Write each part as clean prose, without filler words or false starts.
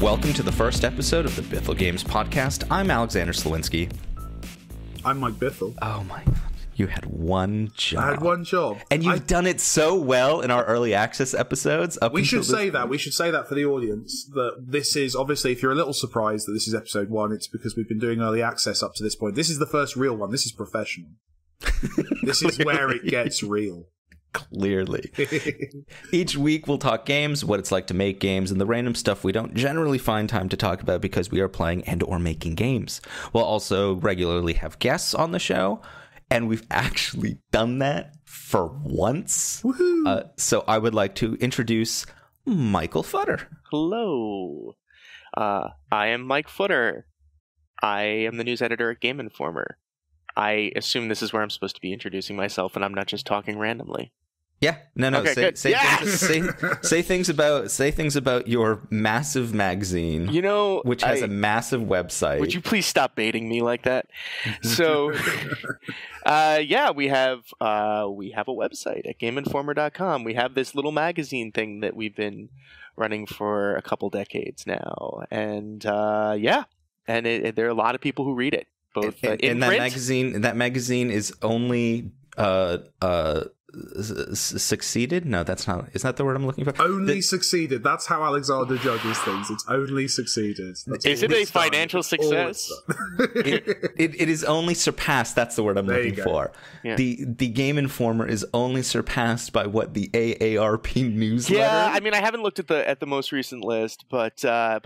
welcome to the first episode of the Bithell Games Podcast. I'm Alexander Slawinski. I'm Mike Bithell. Oh my God. You had one job. I had one job. And you've done it so well in our early access episodes. We should say that. We should say that for the audience, that this is, obviously, if you're a little surprised that this is episode 1, it's because we've been doing early access up to this point. This is the first real one. This is professional. This is where it gets real. Clearly. Each week we'll talk games, what it's like to make games, and the random stuff we don't generally find time to talk about because we are playing and or making games. We'll also regularly have guests on the show, and we've actually done that for once. So I would like to introduce Michael Futter. Hello. I am Mike Futter. I am the news editor at Game Informer. I assume this is where I'm supposed to be introducing myself, and I'm not just talking randomly. Yeah, no. Okay, Say things about your massive magazine. Which has a massive website. Would you please stop baiting me like that? So, we have a website at GameInformer.com. We have this little magazine thing that we've been running for a couple decades now, and there are a lot of people who read it. Both in print. That magazine is only succeeded. No, that's not. Is that the word I'm looking for? Only succeeded. That's how Alexander judges things. It's only succeeded. Is it a financial success? It is only surpassed. That's the word I'm looking for. Yeah. The Game Informer is only surpassed by what the AARP newsletter. Yeah, I mean, I haven't looked at the most recent list, but yeah,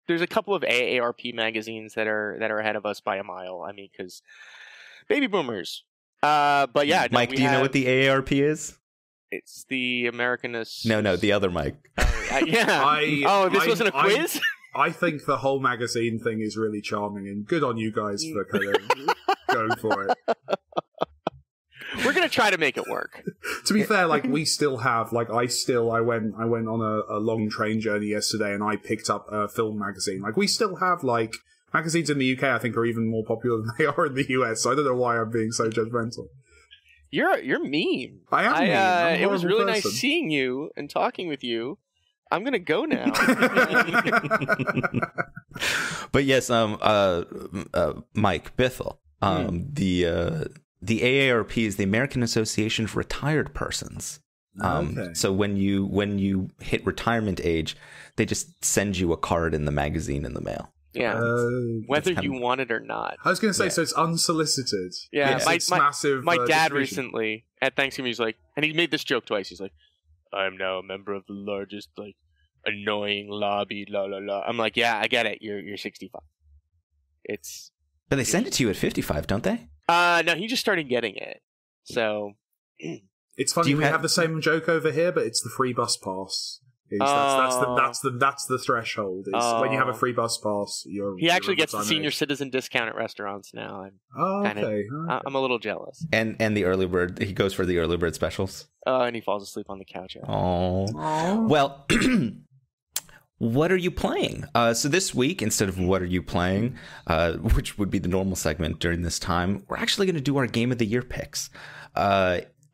there's a couple of AARP magazines that are ahead of us by a mile. I mean, because baby boomers. But yeah, Mike, do you know what the AARP is? It's the American. No, the other Mike. Yeah. This wasn't a quiz. I think the whole magazine thing is really charming, and good on you guys for kind of going for it. We're gonna try to make it work. To be fair, we still have, I went on a long train journey yesterday, and I picked up a film magazine. We still have magazines in the UK. I think are even more popular than they are in the US. So I don't know why I'm being so judgmental. You're mean. I am mean. It was really nice seeing you and talking with you. I'm gonna go now. But yes, Mike Bithell, the AARP is the American Association for Retired Persons. So when you hit retirement age, they just send you a card in the magazine in the mail. Yeah, whether you want it or not. I was going to say, so it's unsolicited. Yeah, it's massive. My dad recently at Thanksgiving, he's like, and he made this joke twice. He's like, "I'm now a member of the largest annoying lobby." La la la. I'm like, yeah, I get it. You're 65. But they send it to you at 55, don't they? No, he just started getting it. So it's funny. We have the same joke over here, but it's the free bus pass. That's the threshold. When you have a free bus pass, he actually gets the senior citizen discount at restaurants now. I'm a little jealous. And the early bird, he goes for the early bird specials. And he falls asleep on the couch. Oh, well. What are you playing? So this week, instead of what are you playing, which would be the normal segment during this time, we're actually going to do our Game of the Year picks.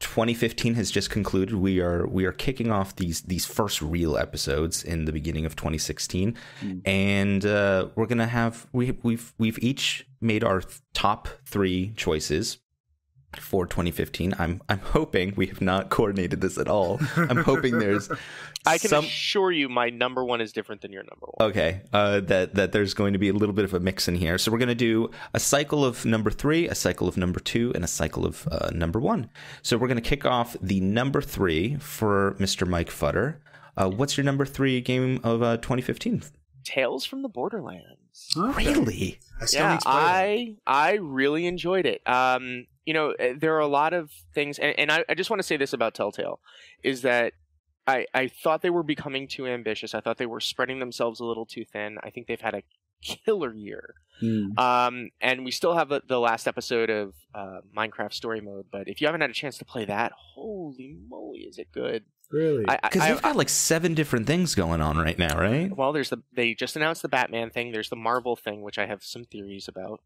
2015 has just concluded. We are kicking off these first real episodes in the beginning of 2016, and we're gonna have we've each made our top 3 choices for 2015. I'm hoping we have not coordinated this at all. I'm hoping there's. I can assure you, my number 1 is different than your number 1. Okay, that there's going to be a little bit of a mix in here. So we're going to do a cycle of number 3, a cycle of number 2, and a cycle of number 1. So we're going to kick off the number 3 for Mr. Mike Futter. What's your number 3 game of 2015? Tales from the Borderlands. Okay. Really? I really enjoyed it. There are a lot of things, and I just want to say this about Telltale, is that I thought they were becoming too ambitious. I thought they were spreading themselves a little too thin. I think they've had a killer year. And we still have the last episode of Minecraft Story Mode, but if you haven't had a chance to play that, holy moly, is it good. Really? Because they've got 7 different things going on right now, right? Well, they just announced the Batman thing. There's the Marvel thing, which I have some theories about.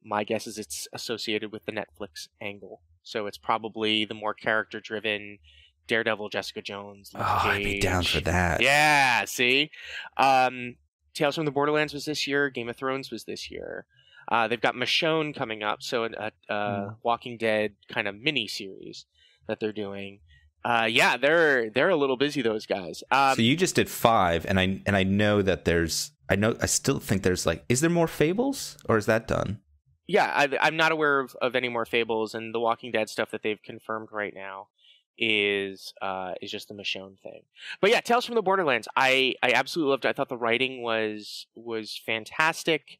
My guess is it's associated with the Netflix angle. So it's probably the more character-driven Daredevil, Jessica Jones, Luke Oh, I'd be down Cage. for that. Yeah, see? Tales from the Borderlands was this year. Game of Thrones was this year. They've got Michonne coming up, so a Walking Dead kind of mini-series that they're doing. Yeah, they're a little busy, those guys. So you just did 5, and I know that I still think there's is there more Fables, or is that done? Yeah, I'm not aware of any more Fables, and the Walking Dead stuff that they've confirmed right now is just the Michonne thing. But yeah, Tales from the Borderlands, I absolutely loved it. I thought the writing was fantastic.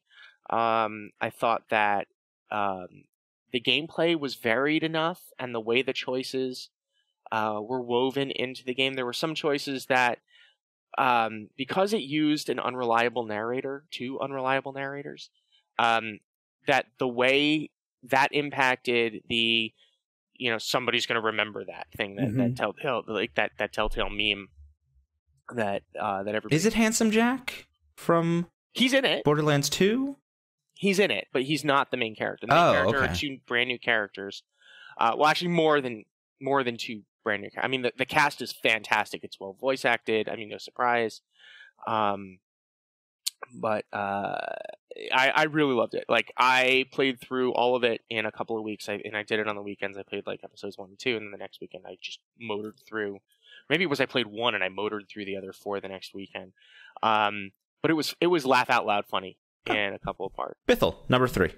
I thought that the gameplay was varied enough, and the way the choices were woven into the game. There were some choices that, because it used two unreliable narrators, that the way that impacted the, somebody's going to remember that thing that Telltale, that Telltale meme that everybody. Is it Handsome Jack from? He's in it. Borderlands 2. He's in it, but he's not the main character. The main character are 2 brand new characters. Well, actually, more than 2 brand new. I mean, the cast is fantastic. It's well voice acted. I mean, no surprise. But I really loved it. I played through all of it in a couple of weeks, and I did it on the weekends. I played episodes 1 and 2, and then the next weekend I just motored through. Maybe it was I played 1 and I motored through the other 4 the next weekend. But it was laugh out loud funny in a couple of parts. Bithell, number 3.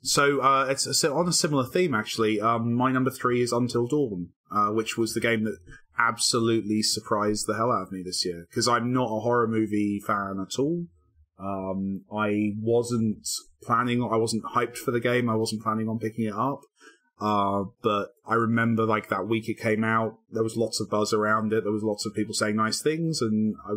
So it's on a similar theme, actually. My number 3 is Until Dawn, which was the game that absolutely surprised the hell out of me this year, because I'm not a horror movie fan at all. I wasn't hyped for the game. I wasn't planning on picking it up. But I remember that week it came out, there was lots of buzz around it. There was lots of people saying nice things, and I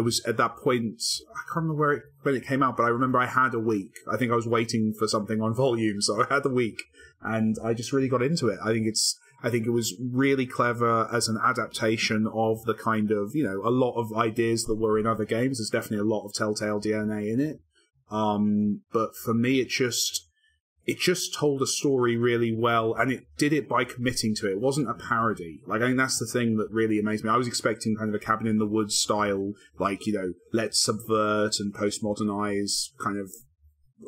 was at that point, I can't remember when it came out, but I remember I had a week. I think I was waiting for something on volume, so I had a week, and I just really got into it. I think it was really clever as an adaptation of the kind of, a lot of ideas that were in other games. There's definitely a lot of Telltale DNA in it. But for me, it just told a story really well, and it did it by committing to it. It wasn't a parody. I think that's the thing that really amazed me. I was expecting kind of a Cabin in the Woods style, let's subvert and postmodernize kind of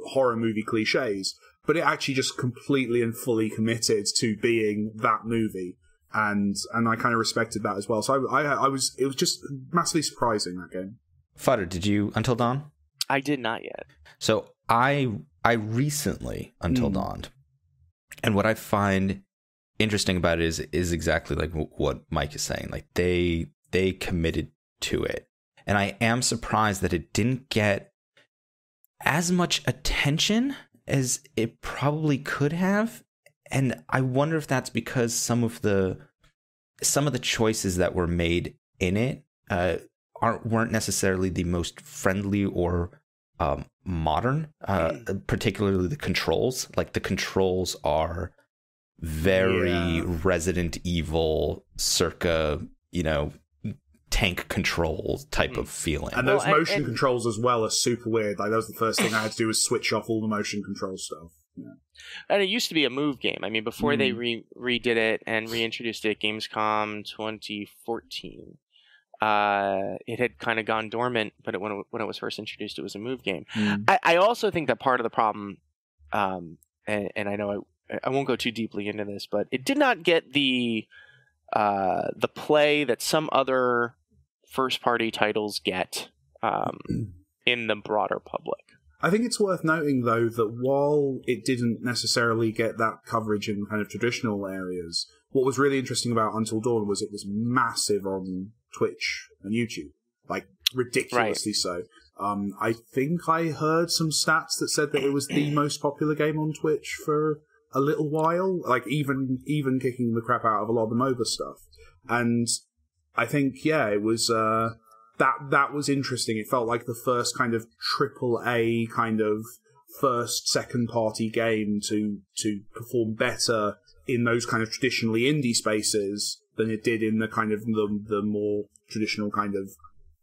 horror movie cliches. But it actually just completely and fully committed to being that movie. And I kind of respected that as well. So it was just massively surprising, that game. Futter, did you Until Dawn? I did not yet. So I recently Until Dawn, and what I find interesting about it is exactly what Mike is saying. They committed to it, and I am surprised that it didn't get as much attention as it probably could have. And I wonder if that's because some of the choices that were made in it weren't necessarily the most friendly or modern, particularly the controls. The controls are very Resident Evil circa, tank control type of feeling. And those motion controls as well are super weird. That was the first thing I had to do, was switch off all the motion control stuff. Yeah. And it used to be a move game. I mean, before they redid it and reintroduced it at Gamescom 2014, it had kind of gone dormant, but when it was first introduced, it was a move game. I also think that part of the problem, and I know I won't go too deeply into this, but it did not get the play that some other first-party titles get in the broader public. I think it's worth noting, though, that while it didn't necessarily get that coverage in kind of traditional areas, what was really interesting about Until Dawn was it was massive on Twitch and YouTube, ridiculously so. I think I heard some stats that said that it was the most popular game on Twitch for a little while, even kicking the crap out of a lot of the MOBA stuff. And I think, it was that was interesting. It felt like the first kind of AAA kind of second party game to perform better in those kind of traditionally indie spaces than it did in the kind of the more traditional kind of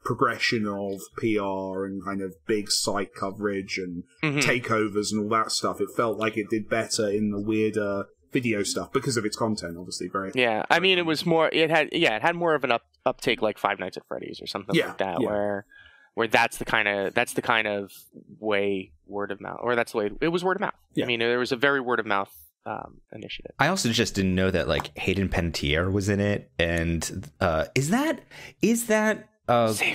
progression of PR and kind of big site coverage and takeovers and all that stuff. It felt like it did better in the weirder video stuff because of its content, obviously. Very. Yeah, I mean, it was more. It had more of an uptake like Five Nights at Freddy's or something like that, where that's the kind of way word of mouth, or that's the way it was word of mouth. Yeah. I mean, there was a very word of mouth initiative. I also just didn't know that like Hayden Panettiere was in it, and is that Save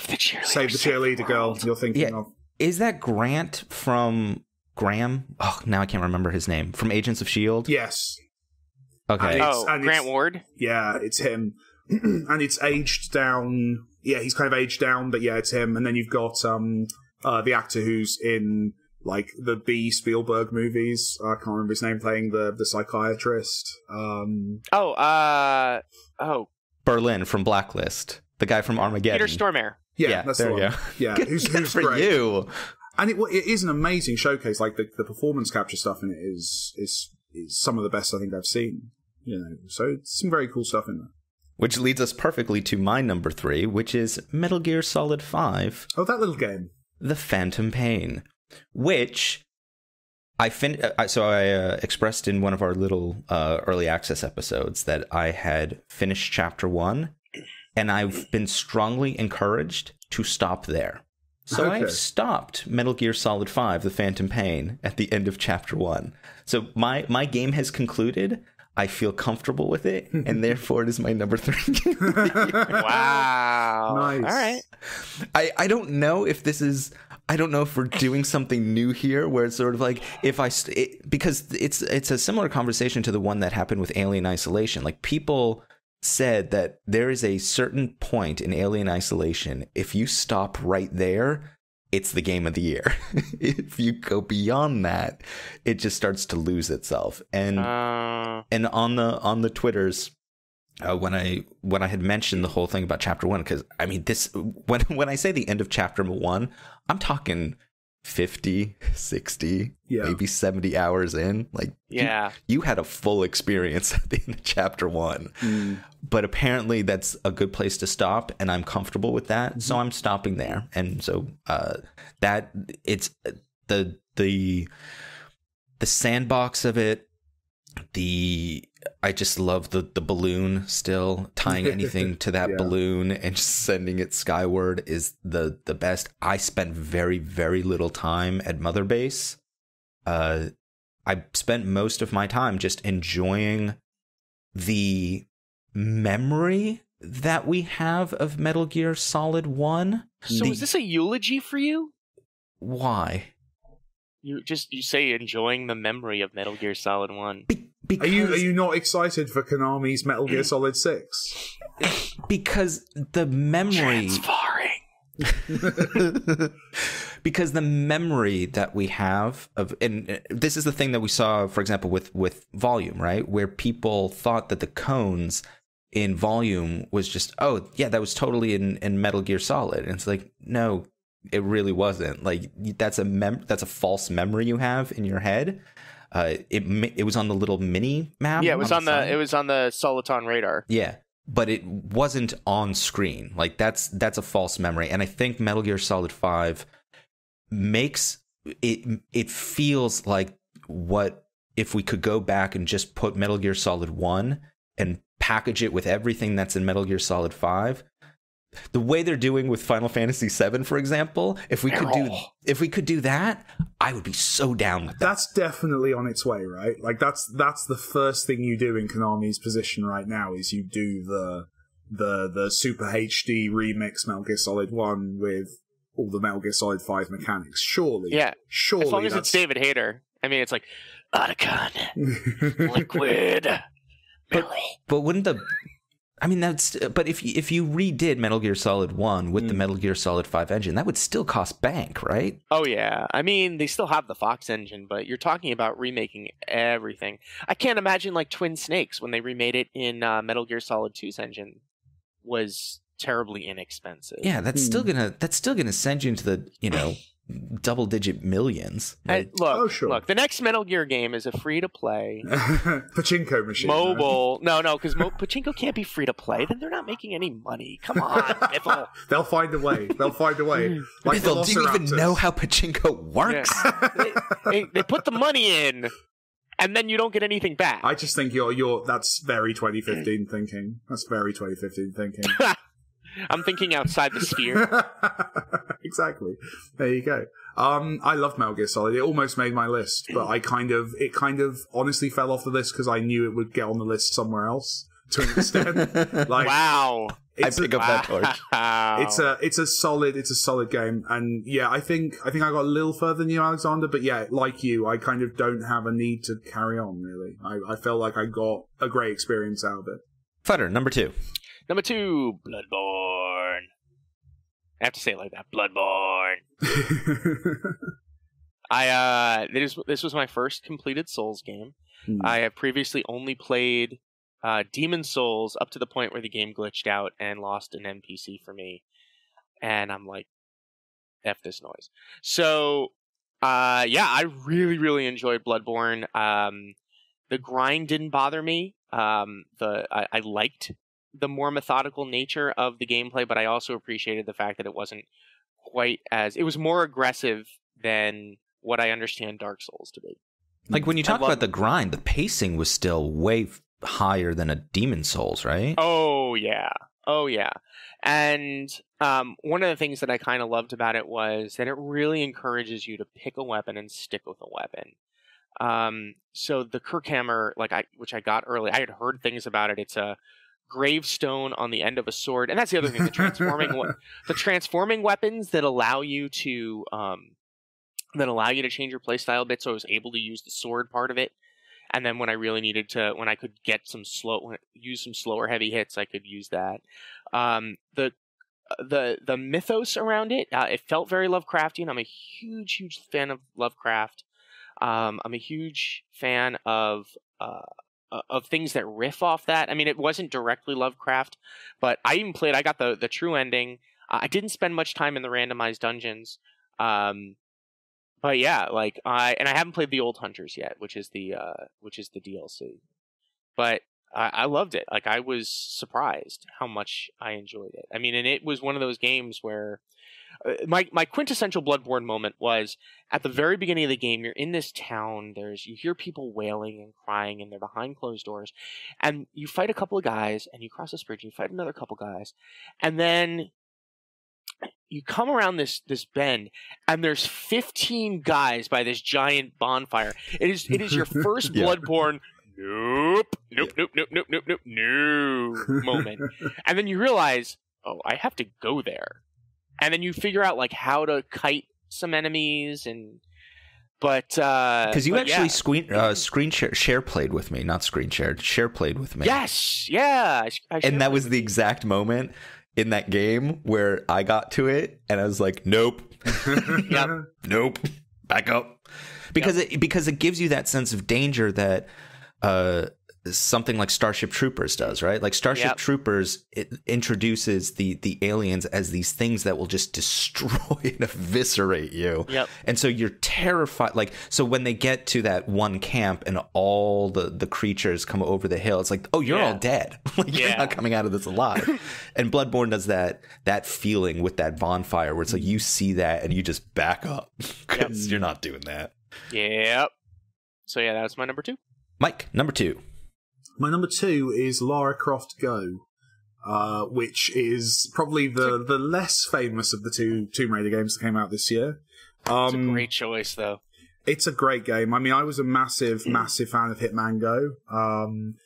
the cheerleader girl you're thinking of? Is that Grant from Graham? Oh, now I can't remember his name. From Agents of S.H.I.E.L.D.? Yes. Okay. And Grant Ward? Yeah, it's him. And it's aged down. Yeah, he's kind of aged down, but yeah, it's him. And then you've got the actor who's in like the B Spielberg movies. I can't remember his name, playing the psychiatrist. Berlin from Blacklist. The guy from Armageddon. Peter Stormare. Yeah, that's the one. Go. Yeah, who's for great. You. And it is an amazing showcase. Like the performance capture stuff in it is some of the best I think I've seen. You know, so it's some very cool stuff in there. Which leads us perfectly to my number 3, which is Metal Gear Solid 5. Oh, that little game. The Phantom Pain, which I expressed in one of our little early access episodes that I had finished Chapter 1, and I've been strongly encouraged to stop there. So I've stopped Metal Gear Solid 5, The Phantom Pain, at the end of Chapter 1. So my game has concluded. I feel comfortable with it, and therefore it is my number 3. Wow. Nice. All right. I don't know if this is... I don't know if we're doing something new here, where it's sort of like because it's a similar conversation to the one that happened with Alien Isolation. Like, people said that there is a certain point in Alien Isolation, if you stop right there, it's the game of the year. If you go beyond that, it just starts to lose itself. And on the Twitters, when I had mentioned the whole thing about Chapter 1, because I mean, this when I say the end of Chapter 1, I'm talking 50, 60, maybe 70 hours in. Like, you had a full experience at the end of Chapter 1. But apparently that's a good place to stop, and I'm comfortable with that. Mm-hmm. So I'm stopping there. And so that it's the sandbox of it. I just love the balloon still. Tying anything to that balloon and just sending it skyward is the best. I spent very, very little time at Mother Base. I spent most of my time just enjoying the memory that we have of Metal Gear Solid 1. So is this a eulogy for you? Why? You say enjoying the memory of Metal Gear Solid 1. Are you not excited for Konami's Metal Gear Solid 6? Because the memory... Because the memory that we have of... And this is the thing that we saw, for example, with Volume, right? Where people thought that the cones in Volume was just, oh, yeah, that was totally in Metal Gear Solid. And it's like, no, it really wasn't. Like, that's a false memory you have in your head. It was on the little mini map. Yeah, it was on the Soliton radar. Yeah, but it wasn't on screen. Like, that's a false memory. And I think Metal Gear Solid 5 makes it feels like what if we could go back and just put Metal Gear Solid 1 and package it with everything that's in Metal Gear Solid 5. The way they're doing with Final Fantasy VII, for example, if we could do that, I would be so down with that. That's definitely on its way, right? Like, that's the first thing you do in Konami's position right now, is you do the Super HD remix Metal Gear Solid 1 with all the Metal Gear Solid 5 mechanics. Surely. Yeah. Surely. As long as it's David Hayter. I mean, it's like, Otacon, Liquid, but wouldn't the... I mean, but if you redid Metal Gear Solid 1 with the Metal Gear Solid 5 engine, that would still cost bank, right? Oh, yeah. I mean, they still have the Fox engine, but you're talking about remaking everything. I can't imagine, like, Twin Snakes, when they remade it in Metal Gear Solid 2's engine, was terribly inexpensive. Yeah, that's still gonna send you into the, double-digit millions. Look, the next Metal Gear game is a free-to-play... Pachinko machine. Mobile. No, because Pachinko can't be free-to-play. Then they're not making any money. Come on, Bithell. They'll find a way. Like Bithell, do you even know how Pachinko works? Yeah. They put the money in. and then you don't get anything back. I just think that's very 2015 thinking. That's very 2015 thinking. I'm thinking outside the sphere. Exactly. There you go. I loved Metal Gear Solid. It almost made my list, but it kind of honestly fell off the list because I knew it would get on the list somewhere else to an extent. Like, wow. I pick up that torch. It's a solid game, and yeah, I think I got a little further than you, Alexander. But yeah, like you, I kind of don't have a need to carry on. Really, I felt like I got a great experience out of it. Futter, number 2. Number 2, Bloodborne. I have to say it like that, Bloodborne. This was my first completed Souls game. I have previously only played Demon Souls up to the point where the game glitched out and lost an NPC for me, and I'm like, F this noise. So I really enjoyed Bloodborne. The grind didn't bother me. I liked the more methodical nature of the gameplay, but I also appreciated the fact that it wasn't it was more aggressive than what I understand Dark Souls to be. Like when you talk about the grind, the pacing was still way higher than a Demon Souls, right? Oh yeah. And one of the things that I kind of loved about it was that it really encourages you to pick a weapon and stick with a weapon. So the Kirkhammer, which I got early, I had heard things about it. It's a gravestone on the end of a sword, and that's the other thing. The transforming weapons that allow you to change your playstyle a bit. So I was able to use the sword part of it. And then when I really needed to, when I could use some slower heavy hits, I could use that. The mythos around it, it felt very Lovecraftian. I'm a huge fan of Lovecraft. I'm a huge fan of things that riff off that. I mean, it wasn't directly Lovecraft, but I got the true ending. I didn't spend much time in the randomized dungeons. But yeah, I haven't played the Old Hunters yet, which is the DLC. But I loved it. Like, I was surprised how much I enjoyed it. I mean, and it was one of those games where my quintessential Bloodborne moment was at the very beginning of the game. You're in this town. You hear people wailing and crying, and they're behind closed doors. And you fight a couple of guys, and you cross this bridge, and you fight another couple guys, and then you come around this bend, and there's 15 guys by this giant bonfire. It is your first Bloodborne. Nope moment. And then you realize, oh, I have to go there. And then you figure out how to kite some enemies, because you actually screen share played with me, not screen shared, share played with me. Yes, yeah. And that was the exact moment in that game where I got to it and I was like, nope. Yep. Nope. Back up. Because it gives you that sense of danger that something like Starship Troopers does, right? Like Starship Troopers, it introduces the aliens as these things that will just destroy and eviscerate you. Yep. And so you're terrified. So when they get to that one camp and all the creatures come over the hill, it's like, oh, you're all dead. You're not coming out of this alive. And Bloodborne does that feeling with that bonfire where it's like you see that and you just back up because you're not doing that. Yep. So yeah, that's my number 2. Mike, number 2. My number 2 is Lara Croft Go, which is probably the less famous of the two Tomb Raider games that came out this year. It's a great choice, though. It's a great game. I mean, I was a massive fan of Hitman Go.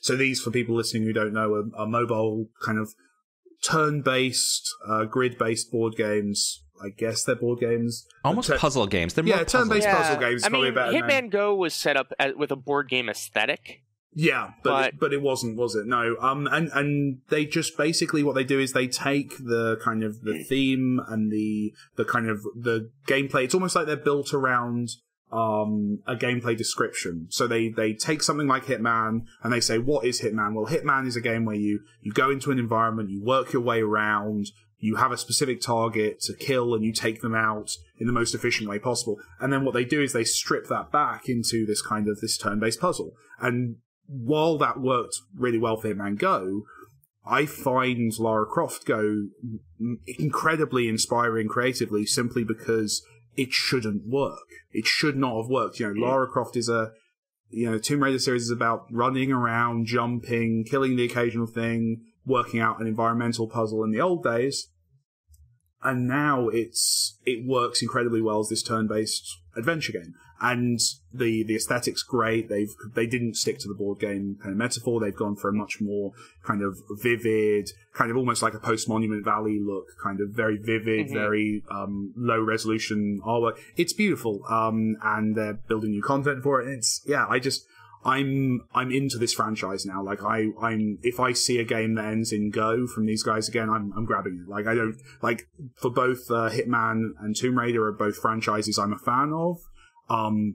So these, for people listening who don't know, are mobile kind of turn-based, grid-based board games. I guess they're board games. Almost puzzle games. They're more turn-based puzzle games. Probably better. Hitman Go was set up with a board game aesthetic. Yeah, but it wasn't, was it? No. And they just basically what they do is they take the kind of the theme and the kind of the gameplay. It's almost like they're built around a gameplay description. So they take something like Hitman and they say, what is Hitman? Well, Hitman is a game where you go into an environment, you work your way around, you have a specific target to kill, and you take them out in the most efficient way possible. And then what they do is they strip that back into this kind of this turn-based puzzle. And while that worked really well for Hitman Go, I find Lara Croft Go incredibly inspiring creatively simply because it shouldn't work. It should not have worked. Lara Croft is a Tomb Raider series is about running around, jumping, killing the occasional thing, working out an environmental puzzle in the old days. And now it works incredibly well as this turn-based adventure game. And the aesthetic's great. They didn't stick to the board game kind of metaphor. They've gone for a much more kind of vivid, kind of almost like a post-Monument Valley look, kind of very vivid, very low resolution artwork. It's beautiful. And they're building new content for it. I'm into this franchise now. Like if I see a game that ends in Go from these guys again, I'm grabbing it. Like I don't like for both Hitman and Tomb Raider are both franchises I'm a fan of.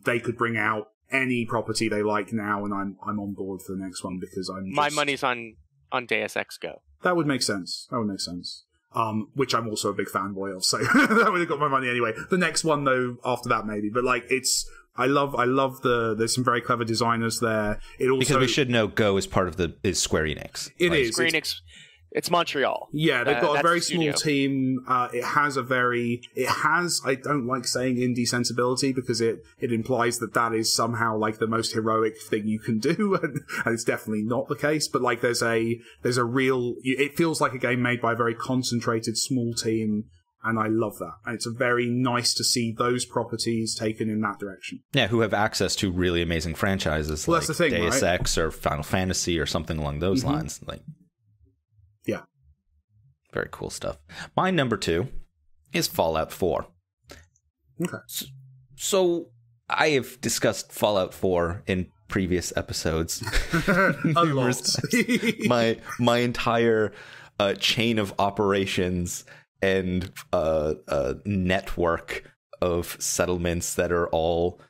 They could bring out any property they like now, and I'm on board for the next one because my money's on Deus Ex Go. That would make sense. Which I'm also a big fanboy of, so that would have got my money anyway. The next one though, after that maybe, but like I love there's some very clever designers there. It also, because we should know Go is part of is Square Enix. It is Square Enix. It's Montreal. Yeah, they've got a very small team. It has, I don't like saying indie sensibility because it implies that is somehow like the most heroic thing you can do, and it's definitely not the case. But like there's a real, it feels like a game made by a very concentrated small team. And I love that. And it's very nice to see those properties taken in that direction. Yeah, who have access to really amazing franchises like that's the thing, Deus right? Ex or Final Fantasy or something along those lines. Like, yeah. Very cool stuff. My number 2 is Fallout 4. Okay. So I have discussed Fallout 4 in previous episodes. Numerous times. My entire chain of operations and network of settlements that are all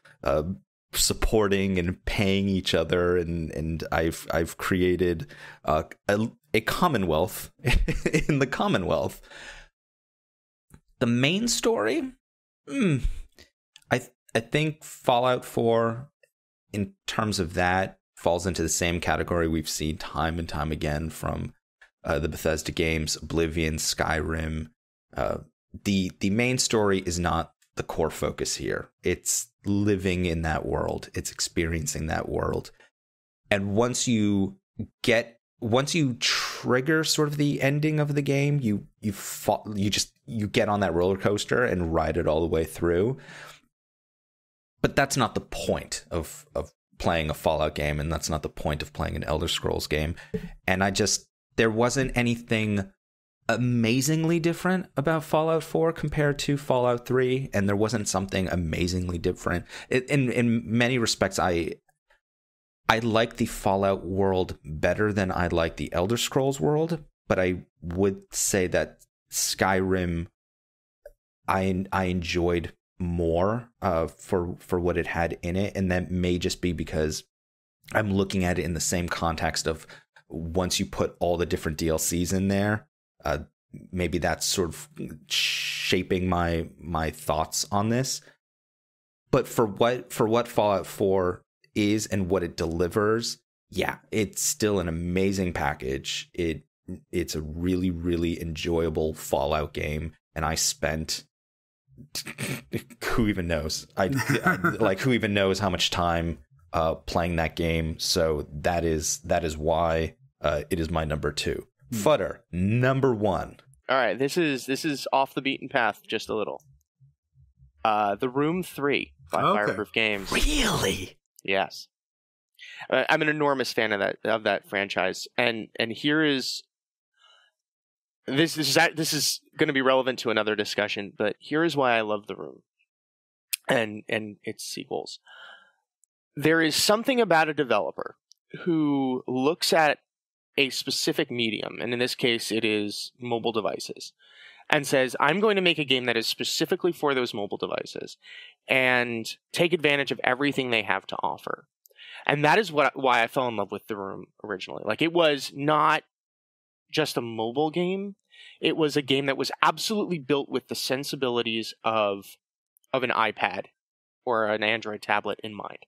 supporting and paying each other, and I've created a commonwealth in the Commonwealth. The main story, I think Fallout 4, in terms of that, falls into the same category we've seen time and time again from the Bethesda games, Oblivion, Skyrim. The main story is not the core focus here. It's living in that world. It's experiencing that world. And once you trigger sort of the ending of the game, you get on that roller coaster and ride it all the way through. But that's not the point of playing a Fallout game, and that's not the point of playing an Elder Scrolls game. And there wasn't anything amazingly different about Fallout 4 compared to Fallout 3, and there wasn't something amazingly different. In many respects, I like the Fallout world better than I like the Elder Scrolls world, but I would say that Skyrim I enjoyed more for what it had in it, and that may just be because I'm looking at it in the same context of once you put all the different DLCs in there, maybe that's sort of shaping my thoughts on this. But for what Fallout 4 is and what it delivers, yeah, it's still an amazing package. It's a really, really enjoyable Fallout game, and I spent who even knows? Who even knows how much time playing that game? So that is why it is my number 2. Futter, number 1. All right, this is off the beaten path just a little. The Room 3 by Fireproof Games. Really? Yes. I'm an enormous fan of that franchise, and here is this is going to be relevant to another discussion, but here is why I love The Room and its sequels. There is something about a developer who looks at a specific medium, and in this case it is mobile devices, and says, I'm going to make a game that is specifically for those mobile devices and take advantage of everything they have to offer. And that is why I fell in love with The Room originally. Like, it was not just a mobile game. It was a game that was absolutely built with the sensibilities of an iPad or an Android tablet in mind.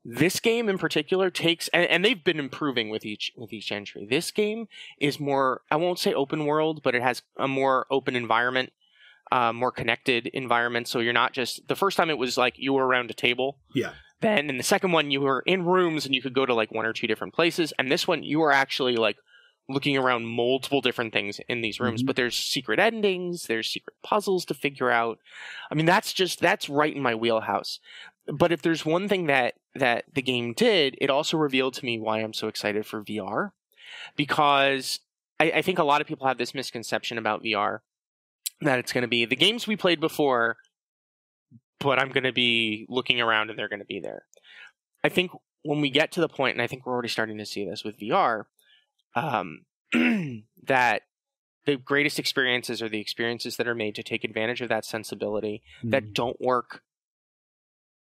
This game in particular takes, and they've been improving with each entry. This game is more, I won't say open world, but it has a more open environment, more connected environment. So you're not just, the first time it was like you were around a table. Yeah. Then in the second one, you were in rooms and you could go to like 1 or 2 different places. And this one, you were actually like looking around multiple different things in these rooms. But there's secret endings, there's secret puzzles to figure out. I mean, that's right in my wheelhouse. But if there's one thing that the game did, it also revealed to me why I'm so excited for VR. Because I think a lot of people have this misconception about VR, that it's going to be the games we played before, but I'm going to be looking around and they're going to be there. I think when we get to the point, and I think we're already starting to see this with VR, that the greatest experiences are the experiences that are made to take advantage of that sensibility that don't work,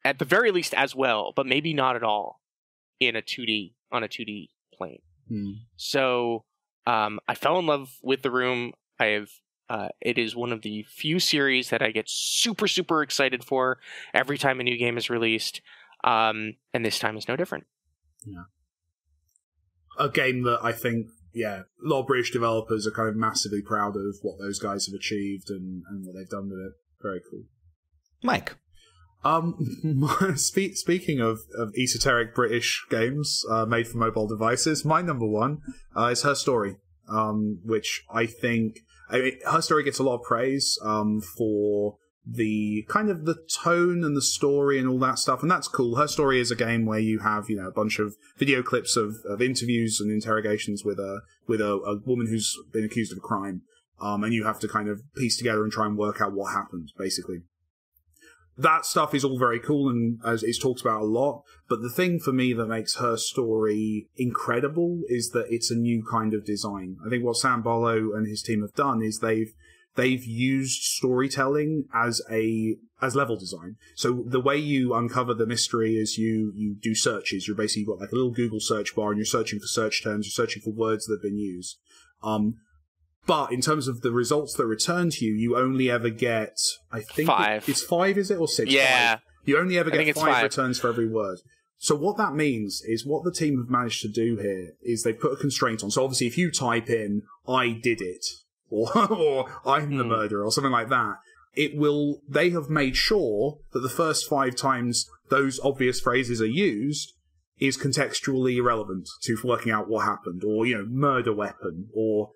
at the very least, as well, but maybe not at all on a 2D plane. So I fell in love with The Room. It is one of the few series that I get super, super excited for every time a new game is released. And this time is no different. Yeah. A game that I think, a lot of British developers are kind of massively proud of what those guys have achieved and what they've done with it. Very cool. Mike. Speaking of esoteric British games made for mobile devices, my number one is Her Story, which I think Her Story gets a lot of praise for the kind of the tone and the story and all that stuff, and that's cool. Her Story is a game where you have a bunch of video clips of interviews and interrogations with a woman who's been accused of a crime, and you have to kind of piece together and try and work out what happened, basically. That stuff is all very cool and as it's talked about a lot, but the thing for me that makes Her Story incredible is that it's a new kind of design. I think what Sam Barlow and his team have done is they've used storytelling as level design. So the way you uncover the mystery is you do searches. You're basically got like a little Google search bar and you're searching for search terms, you're searching for words that have been used. But in terms of the results that return to you, you only ever get, I think 5. It's 5, is it? Or 6? Yeah. 5. You only ever get 5 5 returns for every word. So what that means is what the team have managed to do here is they put a constraint on. So obviously if you type in, I did it, or I'm the murderer, or something like that, they have made sure that the first 5 times those obvious phrases are used is contextually irrelevant to working out what happened, or, murder weapon, or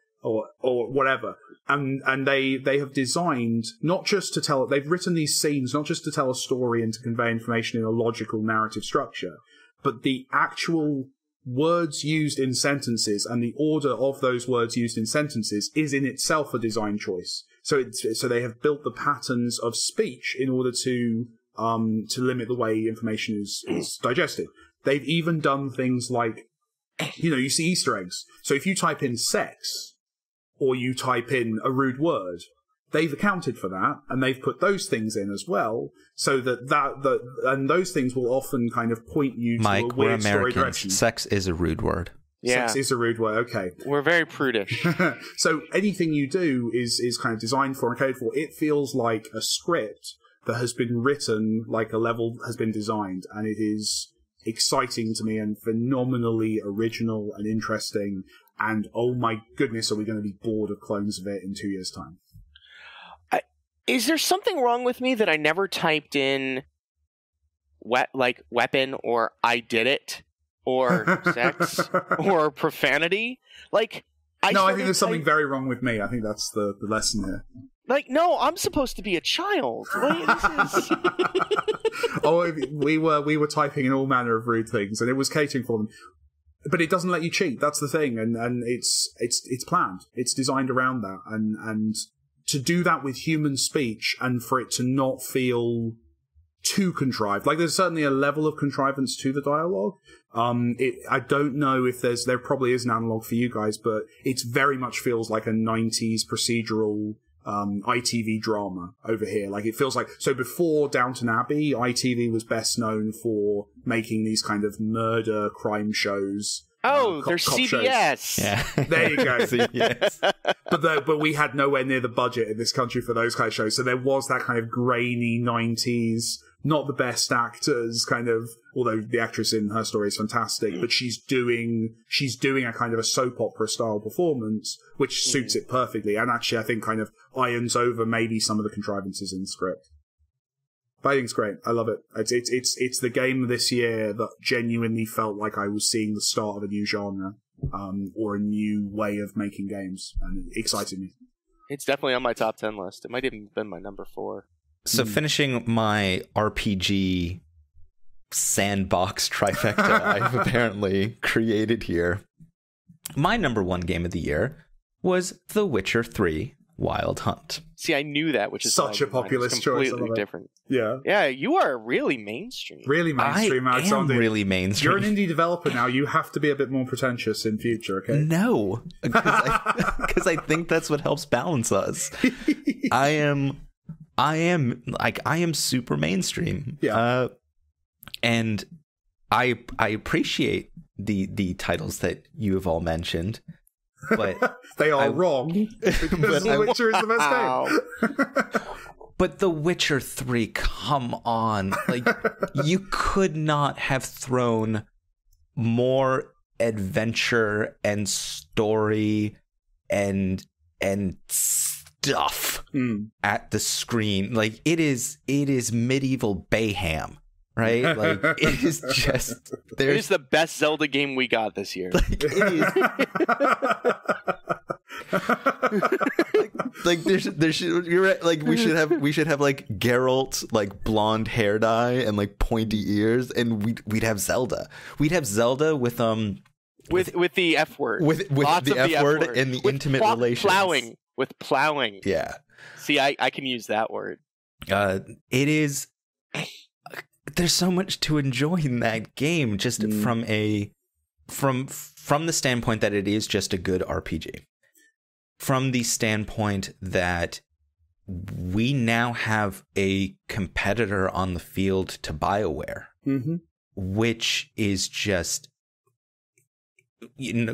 whatever. And they have designed not just to tell, they've written these scenes not just to tell a story and to convey information in a logical narrative structure, but the actual words used in sentences and the order of those words used in sentences is in itself a design choice. So they have built the patterns of speech in order to limit the way information is digested. They've even done things like, you see Easter eggs. So if you type in sex, or you type in a rude word, they've accounted for that, and they've put those things in as well, so and those things will often kind of point you to a weird story direction. Sex is a rude word. Yeah. Sex is a rude word, okay. We're very prudish. So anything you do is kind of designed for and coded for. It feels like a script that has been written like a level has been designed, and it is exciting to me and phenomenally original and interesting. And oh my goodness, are we going to be bored of clones of it in 2 years' time? Is there something wrong with me that I never typed in weapon or I did it or sex or profanity? I think there's something very wrong with me. I think that's the lesson here. No, I'm supposed to be a child. This is... we were typing in all manner of rude things, and it was catering for them. But it doesn't let you cheat. That's the thing, and it's planned. It's designed around that, and to do that with human speech, and for it to not feel too contrived. There's certainly a level of contrivance to the dialogue. I don't know if there probably is an analog for you guys, but it very much feels like a 90s procedural ITV drama over here. It feels like, so before Downton Abbey, ITV was best known for making these kind of murder crime shows. They're CBS. Shows. Yeah. There you go. CBS. But we had nowhere near the budget in this country for those kind of shows. So there was that kind of grainy 90s, not the best actors kind of, although the actress in Her Story is fantastic, but she's doing a kind of a soap opera style performance, which suits it perfectly. And actually, I think kind of irons over maybe some of the contrivances in the script. Fighting's great. I love it. It's the game this year that genuinely felt like I was seeing the start of a new genre, or a new way of making games, and it excited me. It's definitely on my top 10 list. It might even have been my number 4. So finishing my RPG sandbox trifecta I've apparently created here, my number 1 game of the year was The Witcher 3 Wild Hunt. See, I knew that, which is such a populist choice. Completely different. Yeah. Yeah, you are really mainstream. Really mainstream. I am really mainstream. You're an indie developer now. You have to be a bit more pretentious in future, okay? No, because I think that's what helps balance us. I am super mainstream. Yeah. And I appreciate the titles that you have all mentioned, but they are wrong, because The Witcher is the best game. But The Witcher 3, come on. Like, you could not have thrown more adventure and story and stuff at the screen. Like, it is medieval Bayham, right? Like, it is just... It is the best Zelda game we got this year. Like, it is... like there should, you're right, like we should have like Geralt, like blonde hair dye and like pointy ears, and we'd have Zelda with with the F word, with the F word and the intimate relations, plowing. Yeah. See, I can use that word. It is. There's so much to enjoy in that game, just from the standpoint that it is just a good RPG. From the standpoint that we now have a competitor on the field to BioWare, which is just,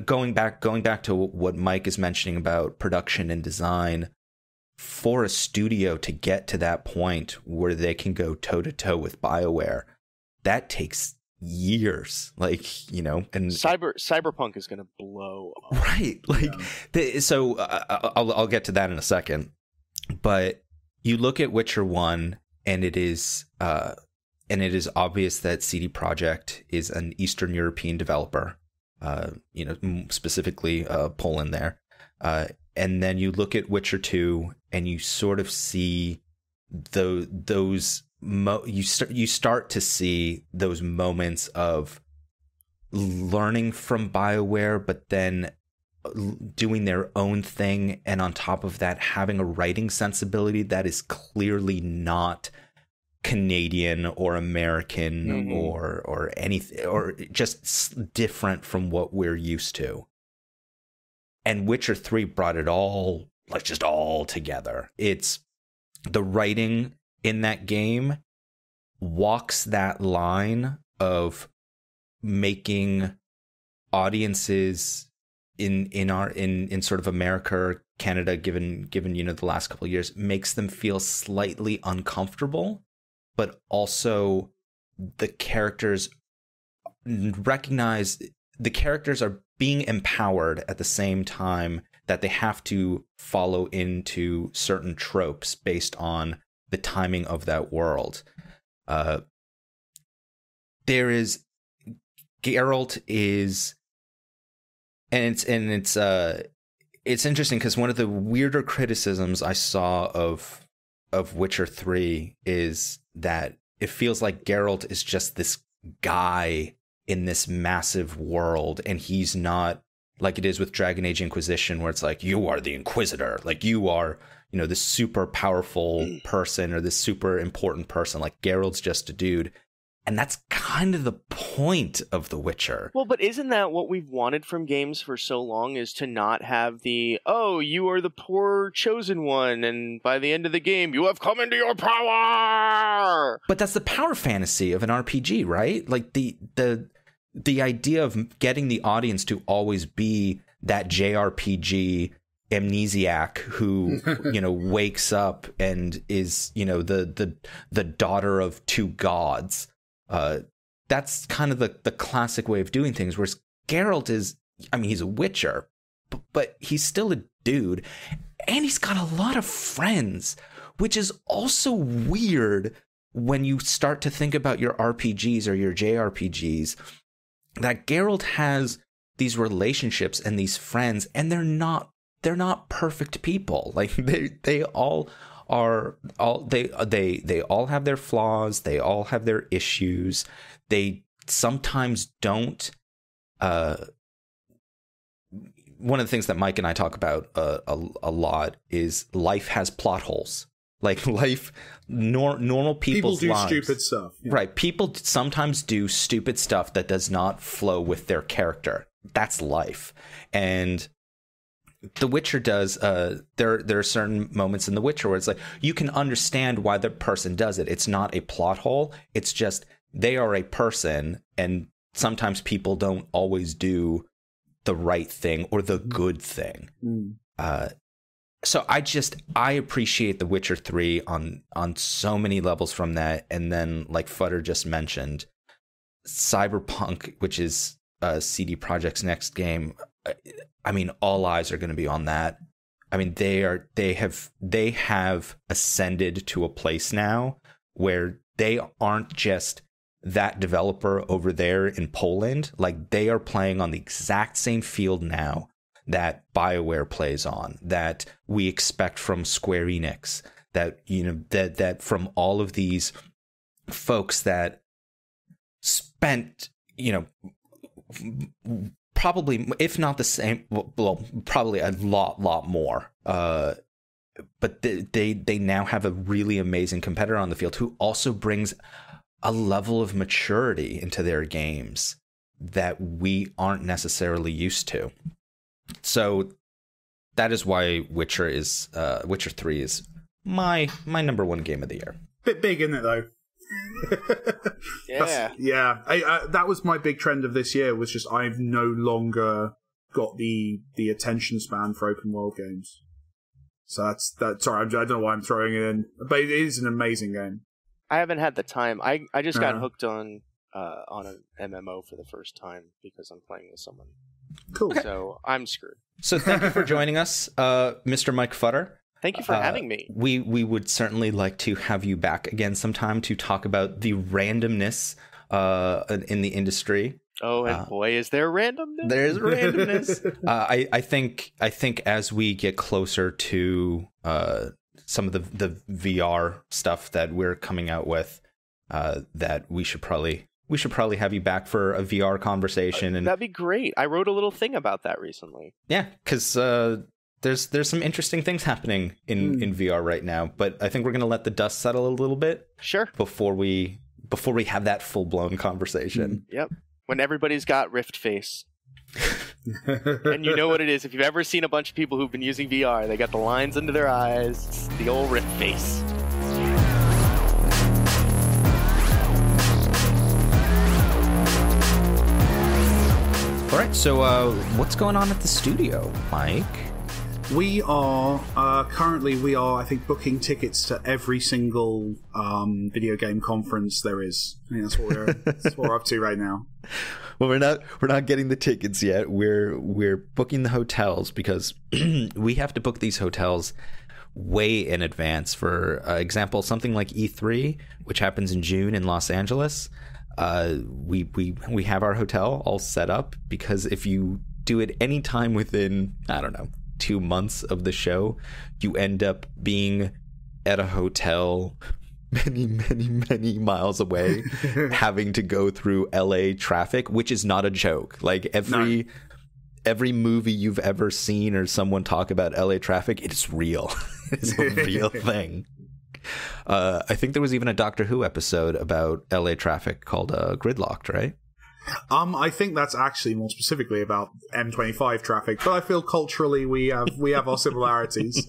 going back to what Mike is mentioning about production and design. For a studio to get to that point where they can go toe to toe with BioWare, that takes years, and Cyberpunk is going to blow up. Right. Like, so I'll get to that in a second, but you look at Witcher 1 and it is obvious that CD Projekt is an Eastern European developer, specifically Poland there. And then you look at Witcher 2 and you sort of see you start to see those moments of learning from BioWare, but then doing their own thing, and on top of that, having a writing sensibility that is clearly not Canadian or American or anything, or just different from what we're used to. And Witcher 3 brought it all, like, just all together. It's the writing in that game walks that line of making audiences in sort of America or Canada, given the last couple of years, makes them feel slightly uncomfortable, but also the characters recognize the characters are being empowered at the same time that they have to follow into certain tropes based on the timing of that world. There is Geralt is, and it's interesting because one of the weirder criticisms I saw of Witcher 3 is that it feels like Geralt is just this guy in this massive world, and he's not like it is with Dragon Age Inquisition, where it's like, you are the Inquisitor, like you are, this super powerful person or this super important person. Like, Geralt's just a dude. And that's kind of the point of The Witcher. Well, but isn't that what we've wanted from games for so long, is to not have the, oh, you are the poor chosen one, and by the end of the game, you have come into your power! But that's the power fantasy of an RPG, right? Like, the idea of getting the audience to always be that JRPG amnesiac who, wakes up and is, the daughter of two gods. That's kind of the classic way of doing things, whereas Geralt is, he's a Witcher, but he's still a dude, and he's got a lot of friends, which is also weird when you start to think about your RPGs or your JRPGs, that Geralt has these relationships and these friends, and they're not perfect people. Like they all are they all have their flaws, they all have their issues. They sometimes don't. One of the things that Mike and I talk about a lot is life has plot holes. Like normal people's people do lives. Stupid stuff, yeah. Right? People sometimes do stupid stuff that does not flow with their character. That's life. And The Witcher does. There are certain moments in The Witcher where it's like you can understand why the person does it. It's not a plot hole. It's just they are a person, and sometimes people don't always do the right thing or the good thing. So I appreciate The Witcher 3 on so many levels from that. And then, like Futter just mentioned, Cyberpunk, which is CD Projekt's next game. I mean, all eyes are going to be on that. I mean, they have ascended to a place now where they aren't just that developer over there in Poland. Like, they are playing on the exact same field now that BioWare plays on, that we expect from Square Enix, that, you know, that from all of these folks that spent, you know, probably, if not the same, well, probably a lot more. But they now have a really amazing competitor on the field who also brings a level of maturity into their games that we aren't necessarily used to. So that is why Witcher 3 is my number one game of the year. Bit big, isn't it, though? Yeah. That was my big trend of this year, was just I've no longer got the attention span for open world games. So that's sorry, I don't know why I'm throwing it in, but it is an amazing game. I haven't had the time. I just got hooked on an MMO for the first time because I'm playing with someone. Cool. So I'm screwed. So thank you for joining us, Mr. Mike Futter. Thank you for having me. We would certainly like to have you back again sometime to talk about the randomness in the industry. Oh, and boy, is there randomness! There's randomness. I think as we get closer to some of the VR stuff that we're coming out with, that we should probably have you back for a VR conversation. And that'd be great. I wrote a little thing about that recently. Yeah, because there's some interesting things happening in VR right now, but I think we're gonna let the dust settle a little bit. Sure. Before we have that full blown conversation. Yep. When everybody's got Rift face. And you know what it is. If you've ever seen a bunch of people who've been using VR, they got the lines under their eyes. It's the old Rift face. All right, so what's going on at the studio, Mike? We are currently, I think, booking tickets to every single video game conference there is. I think that's what we're up to right now. Well, we're not getting the tickets yet. We're booking the hotels because we have to book these hotels way in advance. For example, something like E3, which happens in June in Los Angeles. We have our hotel all set up, because if you do it any time within, I don't know, 2 months of the show, you end up being at a hotel many miles away, having to go through LA traffic, which is not a joke. Like every movie you've ever seen or someone talk about LA traffic, it is real. It is a real thing. I think there was even a Doctor Who episode about LA traffic called Gridlocked, right? I think that's actually more specifically about M25 traffic, but I feel culturally we have our similarities.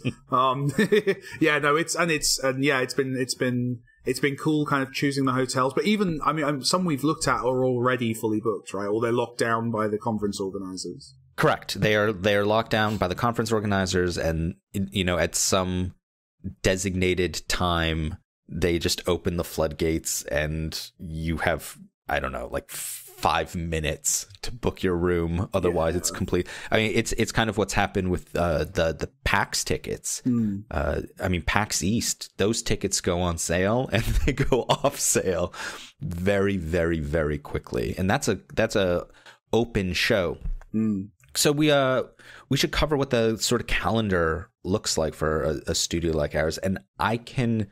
It's been cool kind of choosing the hotels, but even, I mean, some we've looked at are already fully booked, right? Or they're locked down by the conference organizers. Correct. They are locked down by the conference organizers, and, you know, at some designated time, they just open the floodgates and you have I don't know, like 5 minutes to book your room. Otherwise, it's complete. I mean, it's kind of what's happened with the PAX tickets. I mean, PAX East, those tickets go on sale and they go off sale very, very, very quickly. And that's a open show. So we should cover what the sort of calendar looks like for a studio like ours. And I can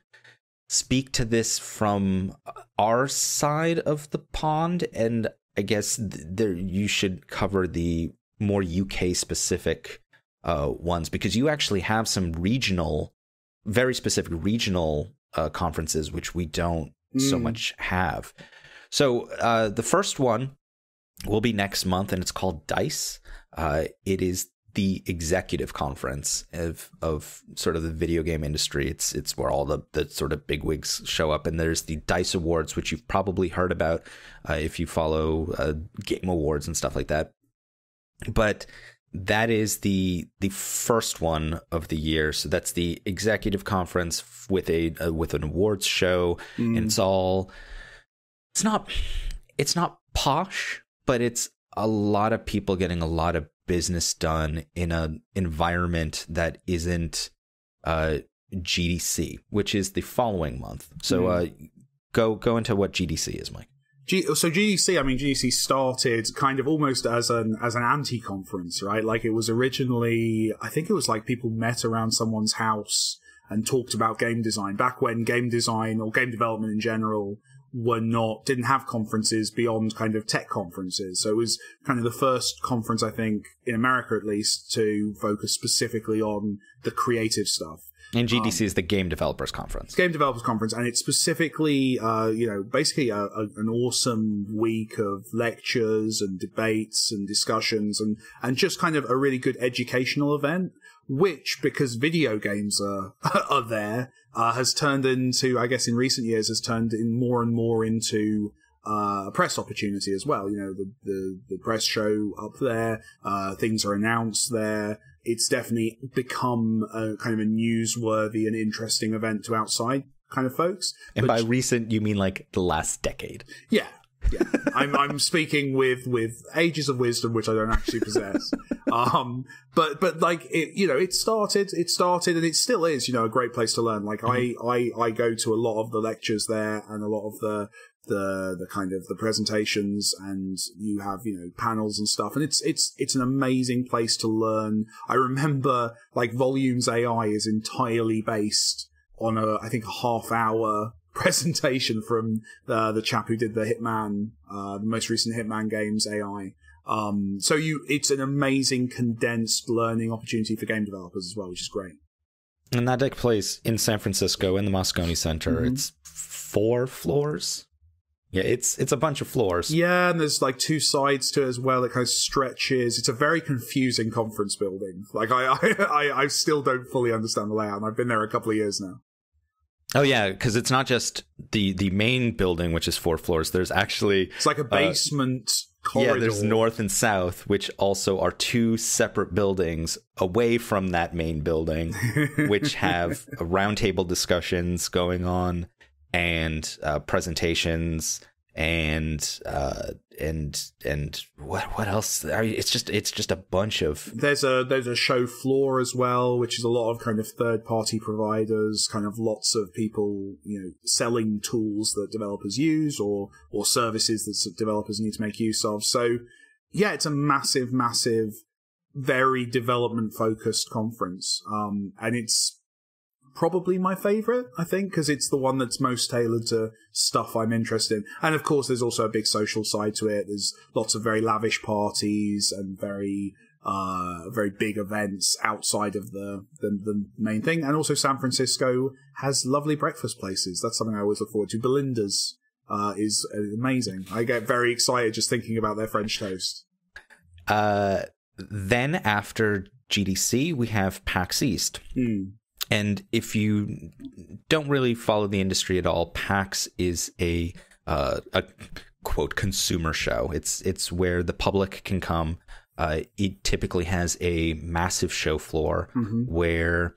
speak to this from our side of the pond, and I guess there you should cover the more UK specific ones, because you actually have some regional, very specific regional conferences which we don't so much have. So the first one will be next month, and it's called DICE. It is the executive conference of sort of the video game industry. It's where all the sort of bigwigs show up, and there's the DICE Awards, which you've probably heard about if you follow game awards and stuff like that. But that is the first one of the year. So that's the executive conference with an awards show, and it's not posh, but it's a lot of people getting a lot of business done in an environment that isn't GDC, which is the following month. So go into what GDC is, Mike. So GDC started kind of almost as an anti-conference, right? Like, it was originally, I think it was like people met around someone's house and talked about game design back when game design or game development in general didn't have conferences beyond kind of tech conferences. So it was kind of the first conference, I think, in America at least, to focus specifically on the creative stuff. And GDC is the Game Developers Conference. Game Developers Conference, and it's specifically, basically an awesome week of lectures and debates and discussions and just kind of a really good educational event, which, because video games are there, has turned into, I guess in recent years, has turned in more and more into a press opportunity as well. You know, the press show up there, things are announced there. It's definitely become a kind of a newsworthy and interesting event to outside kind of folks. And by recent, you mean like the last decade? Yeah. Yeah, I'm speaking with ages of wisdom, which I don't actually possess. But like it started, and it still is, a great place to learn. Like I go to a lot of the lectures there and a lot of the kind of the presentations, and you have panels and stuff, and it's an amazing place to learn. I remember like Volumes AI is entirely based on I think a half-hour presentation from the chap who did the Hitman, the most recent Hitman games AI. So it's an amazing condensed learning opportunity for game developers as well, which is great. And that takes place in San Francisco in the Moscone Center. Mm-hmm. It's 4 floors. Yeah, it's a bunch of floors. Yeah, and there's like 2 sides to it as well. It kind of stretches. It's a very confusing conference building. Like I still don't fully understand the layout, and I've been there a couple of years now. Oh yeah, because it's not just the main building, which is 4 floors. There's actually it's like a basement corridor. Yeah, there's north and south, which also are 2 separate buildings away from that main building, which have roundtable discussions going on and presentations and what else? I mean, it's just a bunch of. There's a show floor as well, which is a lot of kind of third-party providers, kind of lots of people, selling tools that developers use or services that developers need to make use of. So, yeah, it's a massive, very development-focused conference, and it's probably my favorite, I think, because it's the one that's most tailored to stuff I'm interested in. And of course, there's also a big social side to it. There's lots of very lavish parties and very big events outside of the main thing. And also San Francisco has lovely breakfast places. That's something I always look forward to. Belinda's is amazing. I get very excited just thinking about their French toast. Then after GDC, we have PAX East. And if you don't really follow the industry at all, PAX is a quote consumer show. It's where the public can come. It typically has a massive show floor where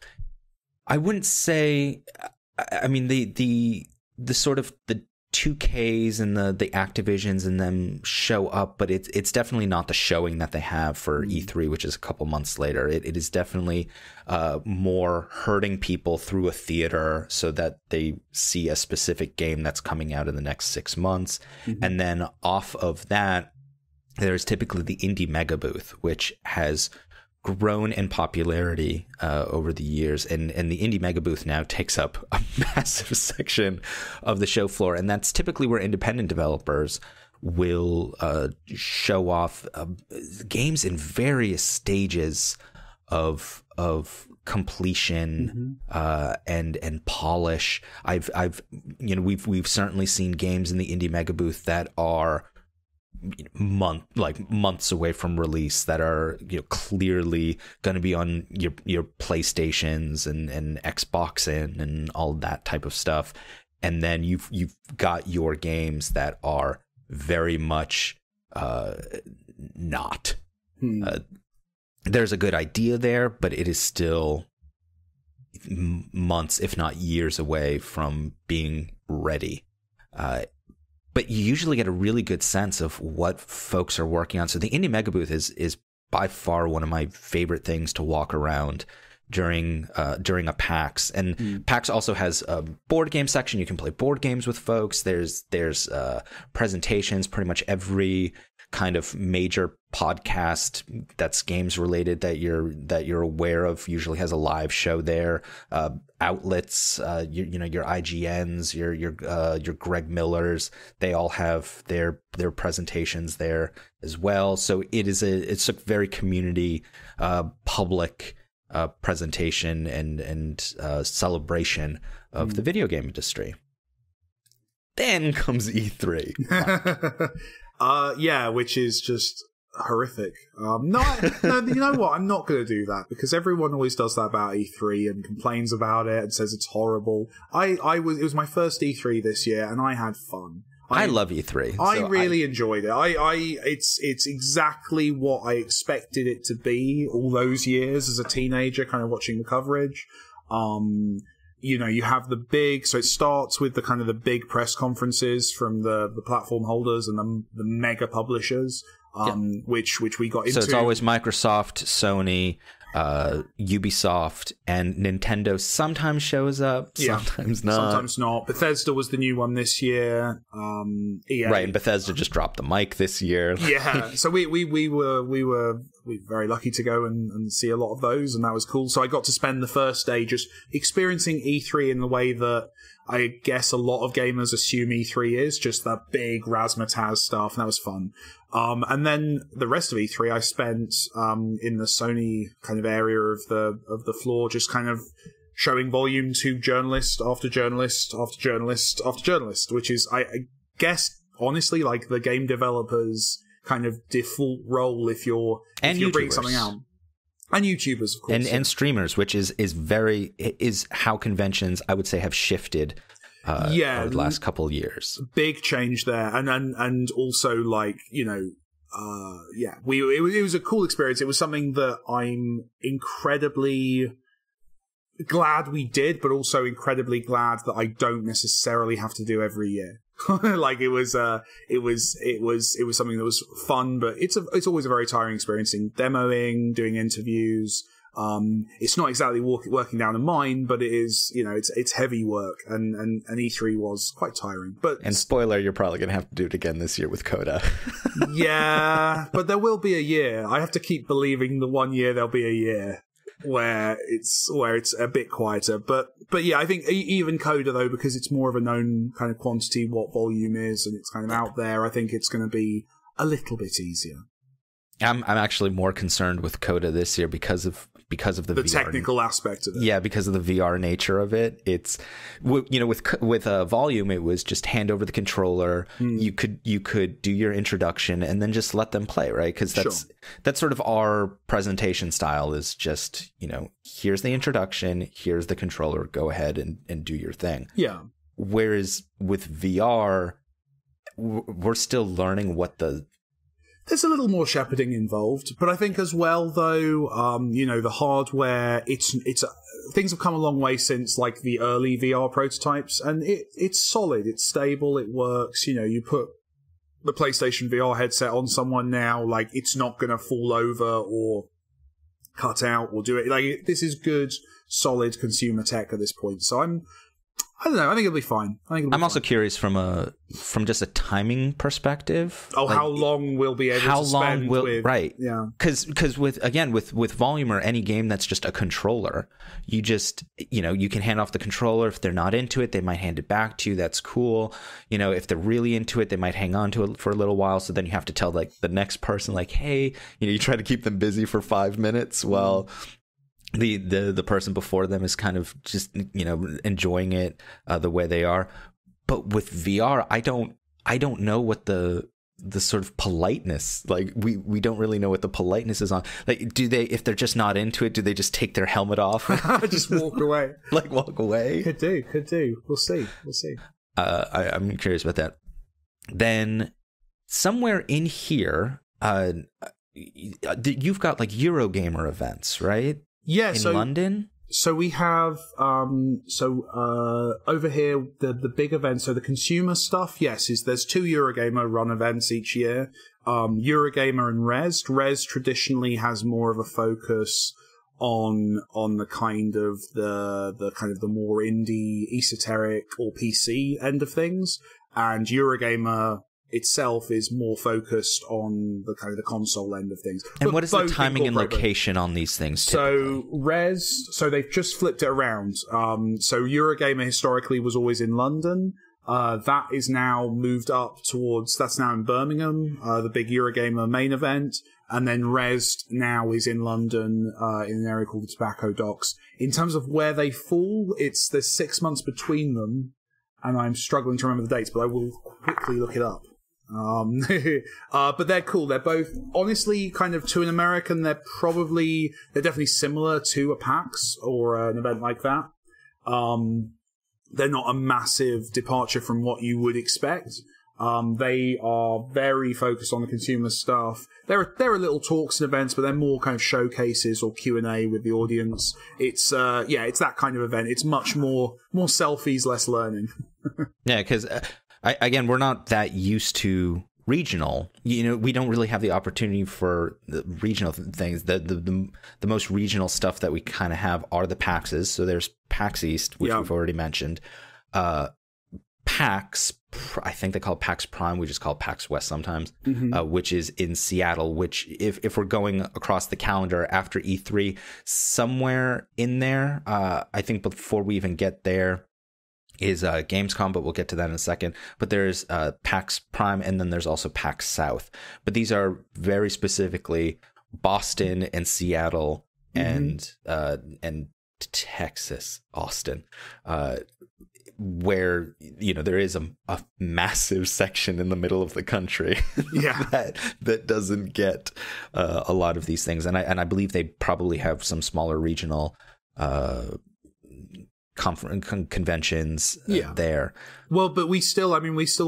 I wouldn't say, I mean, the sort of the 2Ks and the Activisions and them show up, but it's definitely not the showing that they have for E3, which is a couple months later. It is definitely more herding people through a theater so that they see a specific game that's coming out in the next 6 months. And then off of that, there's typically the Indie Mega Booth, which has grown in popularity over the years, and the Indie Mega Booth now takes up a massive section of the show floor, and that's typically where independent developers will show off games in various stages of completion and polish. We've certainly seen games in the Indie Mega Booth that are months away from release, that are clearly going to be on your PlayStations and Xbox and all that type of stuff, and then you've got your games that are very much not. There's a good idea there, but it is still months, if not years, away from being ready. But you usually get a really good sense of what folks are working on. So the Indie Mega Booth is by far one of my favorite things to walk around during a PAX. And PAX also has a board game section. You can play board games with folks. There's presentations. Pretty much every kind of major podcast that's games related that you're aware of usually has a live show there. Outlets, your IGNs, your Greg Millers, they all have their presentations there as well. So it's a very community public presentation and celebration of the video game industry. Then comes E3. Yeah, which is just horrific. No, you know what? I'm not going to do that, because everyone always does that about E3 and complains about it and says it's horrible. It was my first E3 this year, and I had fun. I love E3. I really enjoyed it. It's exactly what I expected it to be all those years as a teenager, kind of watching the coverage. You have the big, so it starts with the big press conferences from the platform holders and the mega publishers, which we got into. So it's always Microsoft, Sony, Ubisoft, and Nintendo sometimes shows up, sometimes not. Sometimes not. Bethesda was the new one this year. EA. Right, and Bethesda just dropped the mic this year. Yeah, so we were very lucky to go and see a lot of those, and that was cool. So I got to spend the first day just experiencing E3 in the way that I guess a lot of gamers assume E3 is, just that big razzmatazz stuff, and that was fun. And then the rest of E3 I spent in the Sony kind of area of the floor, just kind of showing volume to journalist after journalist after journalist after journalist, which is, I guess, honestly, like the game developers' kind of default role if you're bringing something out. And YouTubers, of course. And streamers, which is how conventions, I would say, have shifted over the last couple of years. Big change there. And also, like, it was a cool experience. It was something that I'm incredibly glad we did, but also incredibly glad that I don't necessarily have to do every year. Like it was something that was fun, but it's always a very tiring experience in demoing, doing interviews. It's not exactly working down a mine, but it is, it's heavy work, and E3 was quite tiring. And spoiler, you're probably going to have to do it again this year with Coda. Yeah, but there will be a year. I have to keep believing the one year there'll be a year where it's a bit quieter. But yeah, I think even Coda, though, because it's more of a known kind of quantity, what volume is, and it's kind of out there, I think it's going to be a little bit easier. I'm actually more concerned with Coda this year because of the VR technical aspect of it. Yeah, because of the VR nature of it. It's with Volume, it was just hand over the controller. You could do your introduction and then just let them play, right? Because that's sort of our presentation style, is just, here's the introduction, here's the controller, go ahead and do your thing. Yeah. Whereas with VR, we're still learning what the There's a little more shepherding involved, but I think as well, though, the hardware, it's things have come a long way since like the early VR prototypes, and it's solid, it's stable, it works. You put the PlayStation VR headset on someone now, like it's not going to fall over or cut out or do it. Like this is good, solid consumer tech at this point. So I don't know. I think it'll be fine. I'm also curious from just a timing perspective. Oh, like, how long we'll be able to spend with... Right. Yeah. Because with Volume or any game that's just a controller, you just, you can hand off the controller. If they're not into it, they might hand it back to you. That's cool. If they're really into it, they might hang on to it for a little while. So then you have to tell like the next person like, hey, you try to keep them busy for 5 minutes while... The person before them is kind of just enjoying it the way they are. But with VR, I don't know what the sort of politeness, like we don't really know what the politeness is on. Like, do they, if they're just not into it, do they just take their helmet off just walk away? Like walk away? Could do. We'll see. I'm curious about that. Then somewhere in here, you've got like Eurogamer events, right? Yeah, in London. So we have over here the big events. So the consumer stuff, yes, there's 2 Eurogamer run events each year. Eurogamer and Res. Res traditionally has more of a focus on the kind of the more indie, esoteric or PC end of things, and Eurogamer itself is more focused on the kind of the console end of things. And what is the timing and location on these things typically? So they've just flipped it around. So Eurogamer historically was always in London. That is now moved up that's now in Birmingham, the big Eurogamer main event. And then Res now is in London, in an area called the Tobacco Docks. In terms of where they fall, there's 6 months between them, and I'm struggling to remember the dates, but I will quickly look it up. But they're cool. They're both, honestly, kind of to an American, they're definitely similar to a PAX or an event like that. They're not a massive departure from what you would expect. They are very focused on the consumer stuff. There are little talks and events, but they're more kind of showcases or Q&A with the audience. It's that kind of event. It's much more selfies, less learning. Yeah, because again, we're not that used to regional. We don't really have the opportunity for the regional things. The most regional stuff that we kind of have are the PAXs. So there's PAX East, which we've already mentioned. PAX, I think they call it PAX Prime. We just call it PAX West sometimes, which is in Seattle, which if we're going across the calendar after E3, somewhere in there, I think before we even get there, is Gamescom, but we'll get to that in a second. But there's PAX Prime, and then there's also PAX South. But these are very specifically Boston and Seattle and Texas, Austin, where there is a massive section in the middle of the country that doesn't get a lot of these things, and I believe they probably have some smaller regional conventions there. Well, but we still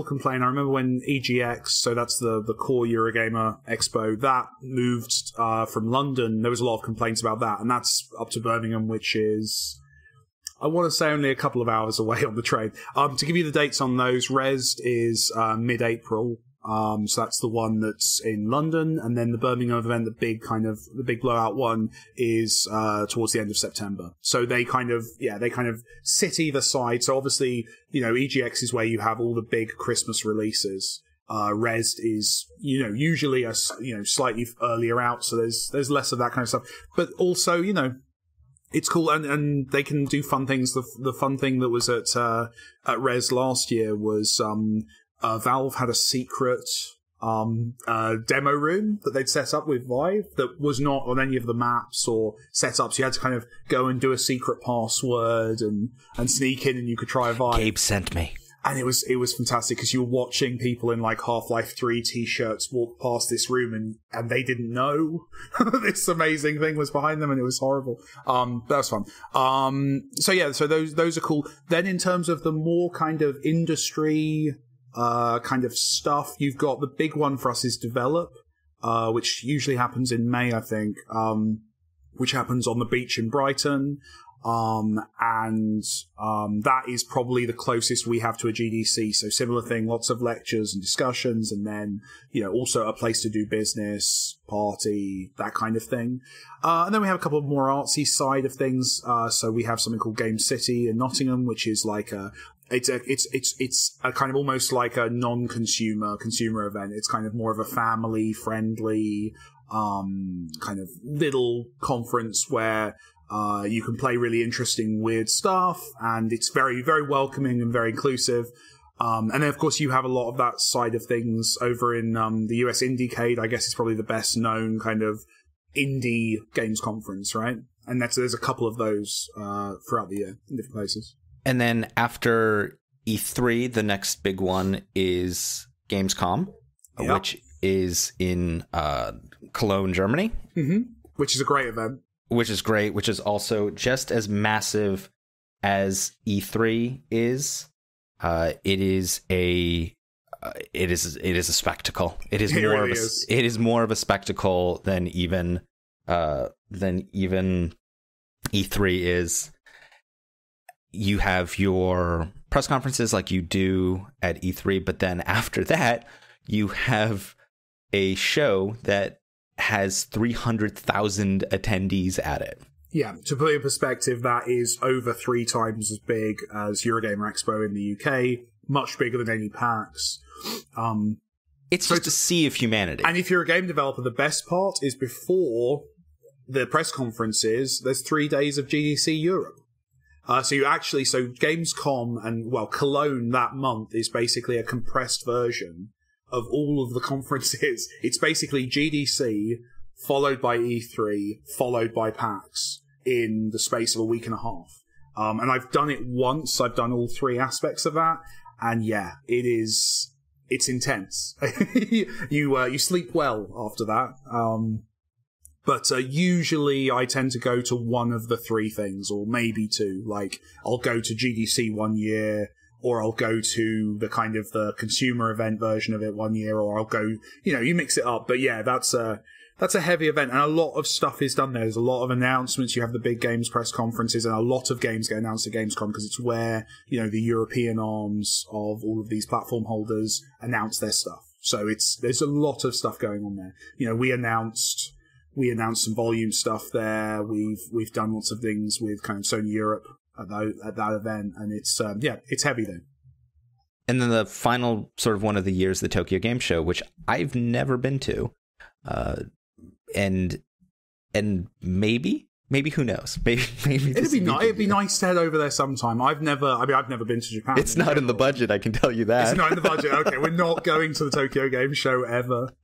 complain. I remember when EGX, so that's the core Eurogamer Expo, that moved from London. There was a lot of complaints about that, and that's up to Birmingham, which is, I want to say, only a couple of hours away on the train. To give you the dates on those, Res is mid-April. So that's the one that's in London, and then the Birmingham event, the big blowout one, is towards the end of September. So they kind of sit either side. So obviously, EGX is where you have all the big Christmas releases. Res is, usually slightly earlier out, so there's less of that kind of stuff. But also, it's cool, and they can do fun things. The fun thing that was at Res last year was Valve had a secret demo room that they'd set up with Vive that was not on any of the maps or setups. You had to kind of go and do a secret password and sneak in, and you could try Vive. Gabe sent me. And it was fantastic because you were watching people in like Half-Life 3 t-shirts walk past this room and they didn't know this amazing thing was behind them, and it was horrible. That was fun. So those are cool. Then in terms of the more kind of industry kind of stuff, you've got the big one for us is Develop, which usually happens in May, I think, which happens on the beach in Brighton. That is probably the closest we have to a GDC. So similar thing, lots of lectures and discussions, and then, also a place to do business, party, that kind of thing. And then we have a couple of more artsy side of things. So we have something called Game City in Nottingham, which is like it's a kind of almost like a consumer event. It's kind of more of a family friendly, kind of little conference where you can play really interesting, weird stuff, and it's very, very welcoming and very inclusive. And then, of course, you have a lot of that side of things over in the US Indiecade. I guess it's probably the best known kind of indie games conference, right? And there's a couple of those throughout the year in different places. And then after E3, the next big one is Gamescom, which is in Cologne, Germany. Mm-hmm. Which is a great event. Which is great, which is also just as massive as E3 is. It is a spectacle. It is more of a spectacle than even E3 is. You have your press conferences like you do at E3, but then after that, you have a show that has 300,000 attendees at it. Yeah, to put it in perspective, that is over 3 times as big as Eurogamer Expo in the UK, much bigger than any PAX. It's just a sea of humanity. And if you're a game developer, the best part is before the press conferences, there's 3 days of GDC Europe. So Gamescom and, Cologne that month is basically a compressed version of all of the conferences. It's basically GDC, followed by E3, followed by PAX in the space of a week and a half. And I've done it once. I've done all 3 aspects of that. And yeah, it's intense. You sleep well after that. But usually I tend to go to one of the 3 things, or maybe 2. Like, I'll go to GDC one year, or I'll go to the kind of the consumer event version of it one year, or I'll go, you mix it up. But yeah, that's a heavy event, and a lot of stuff is done there. There's a lot of announcements. You have the big games press conferences, and a lot of games get announced at Gamescom because it's where, the European arms of all of these platform holders announce their stuff. So there's a lot of stuff going on there. We announced some volume stuff there. We've done lots of things with kind of Sony Europe at that event, and it's heavy then. And then the final sort of one of the years, the Tokyo Game Show, which I've never been to, and maybe who knows? Maybe it'd be nice to head over there sometime. I've never been to Japan. It's not in the budget, I can tell you that. It's not in the budget. Okay, we're not going to the Tokyo Game Show ever.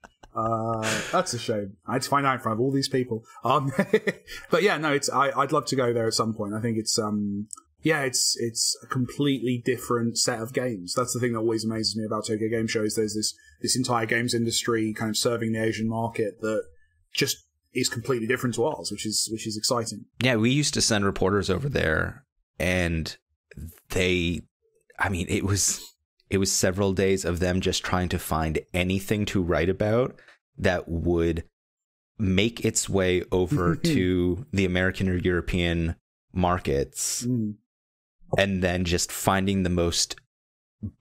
That's a shame. I had to find out in front of all these people. But yeah, no, I'd love to go there at some point. I think it's a completely different set of games. That's the thing that always amazes me about Tokyo Game Show is there's this entire games industry kind of serving the Asian market that just is completely different to ours, which is exciting. Yeah, we used to send reporters over there, and it was several days of them just trying to find anything to write about that would make its way over to the American or European markets, and then just finding the most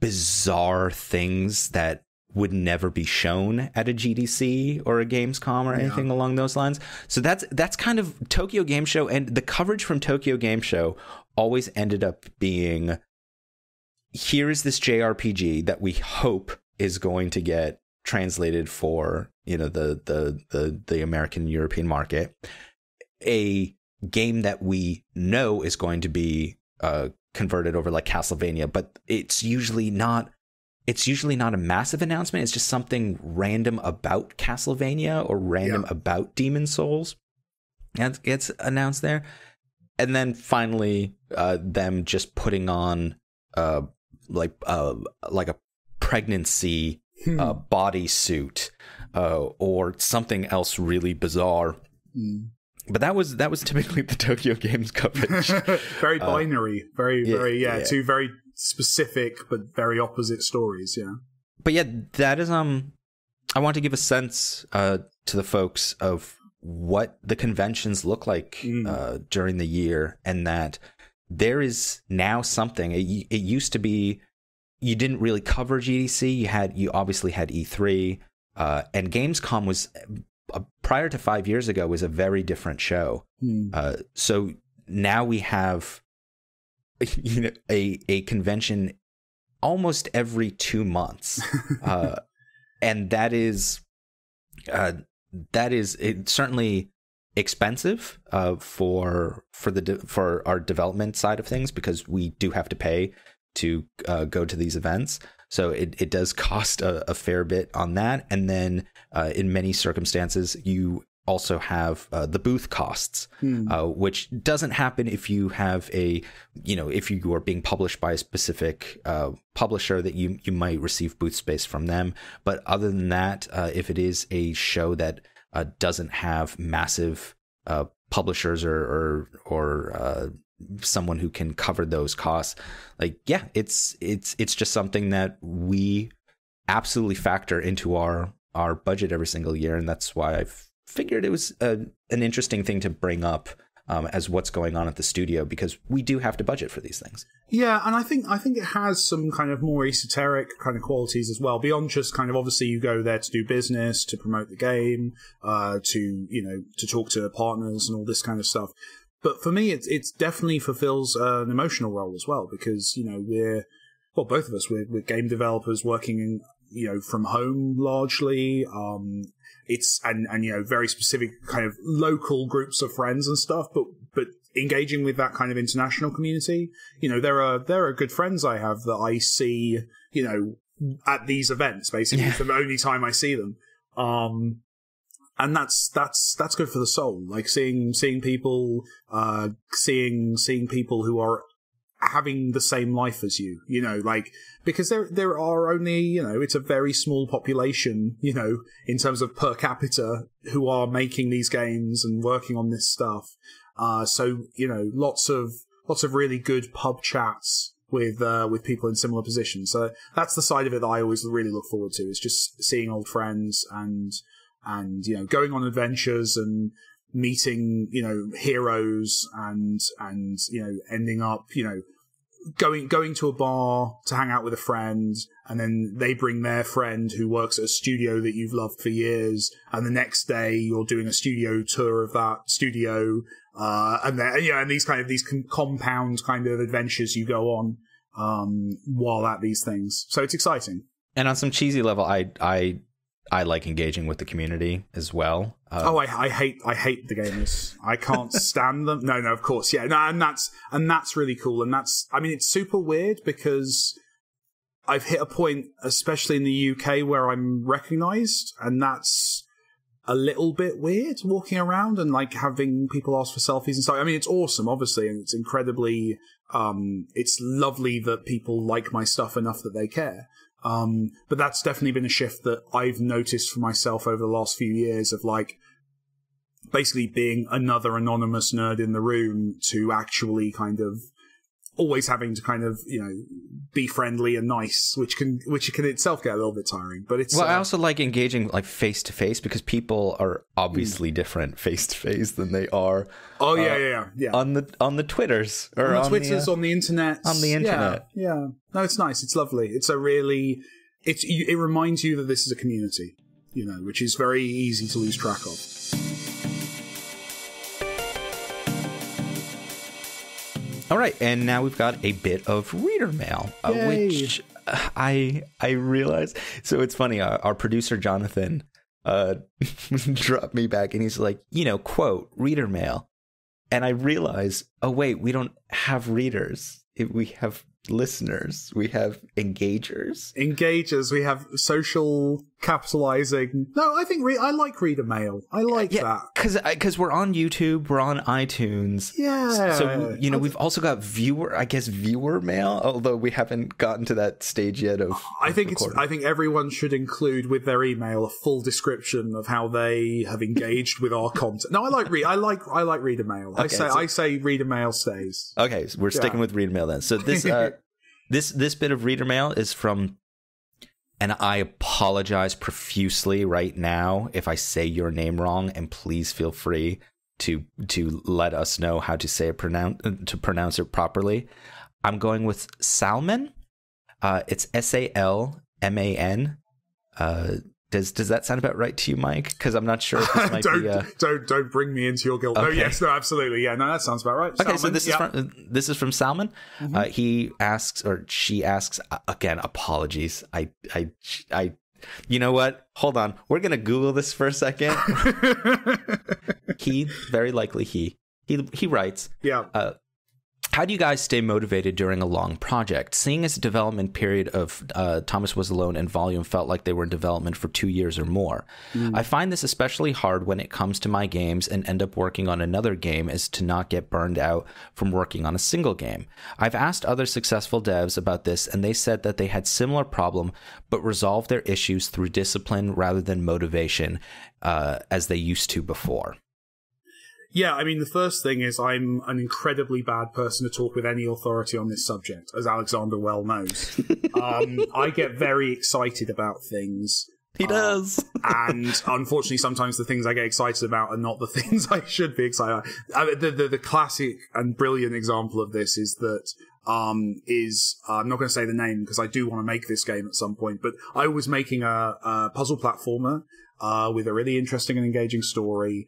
bizarre things that would never be shown at a GDC or a Gamescom or anything along those lines. So that's kind of Tokyo Game Show, and the coverage from Tokyo Game Show always ended up being, here is this JRPG that we hope is going to get translated for, the American and European market. A game that we know is going to be converted over, like Castlevania, but it's usually not a massive announcement. It's just something random about Castlevania or random about Demon Souls and gets announced there. And then finally, them just putting on like a pregnancy bodysuit or something else really bizarre. But that was typically the Tokyo Games coverage. Very binary, two very specific but very opposite stories. Yeah. But yeah, that is I want to give a sense to the folks of what the conventions look like during the year, and that there is now something. It used to be you didn't really cover GDC. You obviously had E3, and Gamescom was prior to 5 years ago was a very different show. So now we have a convention almost every 2 months, and that is certainly expensive for our development side of things, because we do have to pay to go to these events. So it does cost a fair bit on that. And then in many circumstances, you also have the booth costs, which doesn't happen if you have if you are being published by a specific publisher, that you might receive booth space from them. But other than that, if it is a show that doesn't have massive publishers or someone who can cover those costs, it's just something that we absolutely factor into our budget every single year, and that's why I've figured it was an interesting thing to bring up as what's going on at the studio, because we do have to budget for these things. Yeah, and I think it has some kind of more esoteric kind of qualities as well, beyond just kind of, obviously you go there to do business, to promote the game, to talk to partners and all this kind of stuff. But for me, it definitely fulfills an emotional role as well, because both of us we're game developers working from home largely. It's very specific kind of local groups of friends and stuff, but engaging with that kind of international community. There are good friends I have that I see at these events. Basically, it's the only time I see them. And that's good for the soul. Like seeing people, seeing people who are having the same life as you, because there are only, it's a very small population, in terms of per capita, who are making these games and working on this stuff. So lots of really good pub chats with people in similar positions. So that's the side of it that I always really look forward to, is just seeing old friends and going on adventures and meeting heroes and ending up going to a bar to hang out with a friend, and then they bring their friend who works at a studio that you've loved for years, and the next day you're doing a studio tour of that studio, and then and these compound kind of adventures you go on while at these things. So it's exciting. And on some cheesy level, I like engaging with the community as well. I hate the gamers. I can't stand them. No, of course, yeah. No, and that's really cool. And it's super weird, because I've hit a point, especially in the UK, where I'm recognized, and that's a little bit weird, walking around and having people ask for selfies and stuff. It's awesome, obviously, and it's incredibly, it's lovely that people like my stuff enough that they care. But that's definitely been a shift that I've noticed for myself over the last few years, of basically being another anonymous nerd in the room, to actually kind of always having to kind of be friendly and nice, which can itself get a little bit tiring. But it's I also like engaging face to face, because people are obviously different face to face than they are. Oh yeah. On the Twitters or on the Twitters, on the internet. On the internet. Yeah. No, it's nice. It's lovely. It reminds you that this is a community, which is very easy to lose track of. All right, and now we've got a bit of reader mail, which I realized. So it's funny, our producer Jonathan dropped me back, and he's like, quote, reader mail. And I realized, oh wait, we don't have readers. We have listeners. We have engagers. We have social capitalizing. No, I think I like reader mail. I like that. Because we're on YouTube, we're on iTunes. Yeah. So, we've also got viewer mail, although we haven't gotten to that stage yet of I think everyone should include with their email a full description of how they have engaged with our content. No, I like reader mail. Okay, I say reader mail stays. Okay, so we're sticking with reader mail then. So this this bit of reader mail is from and I apologize profusely right now if I say your name wrong, and please feel free to let us know how to say it, to pronounce it properly. I'm going with Salman. It's Salman. Does that sound about right to you, Mike? Because I'm not sure if this might don't bring me into your guilt. Okay. No, yes, no, absolutely, yeah, no, that sounds about right. Okay, Salman, so this is from Salman. Mm-hmm. He asks, or she asks, again, apologies. I you know what? Hold on, we're gonna Google this for a second. He writes, yeah. How do you guys stay motivated during a long project? Seeing as the development period of Thomas Was Alone and Volume felt like they were in development for 2 years or more. I find this especially hard when it comes to my games and end up working on another game as to not get burned out from working on a single game. I've asked other successful devs about this, and they said that they had similar problem but resolved their issues through discipline rather than motivation as they used to before. Yeah, I mean, the first thing is I'm an incredibly bad person to talk with any authority on this subject, as Alexander well knows. I get very excited about things. He does. And unfortunately, sometimes the things I get excited about are not the things I should be excited about. The classic and brilliant example of this is that I'm not going to say the name because I do want to make this game at some point, but I was making a puzzle platformer with a really interesting and engaging story.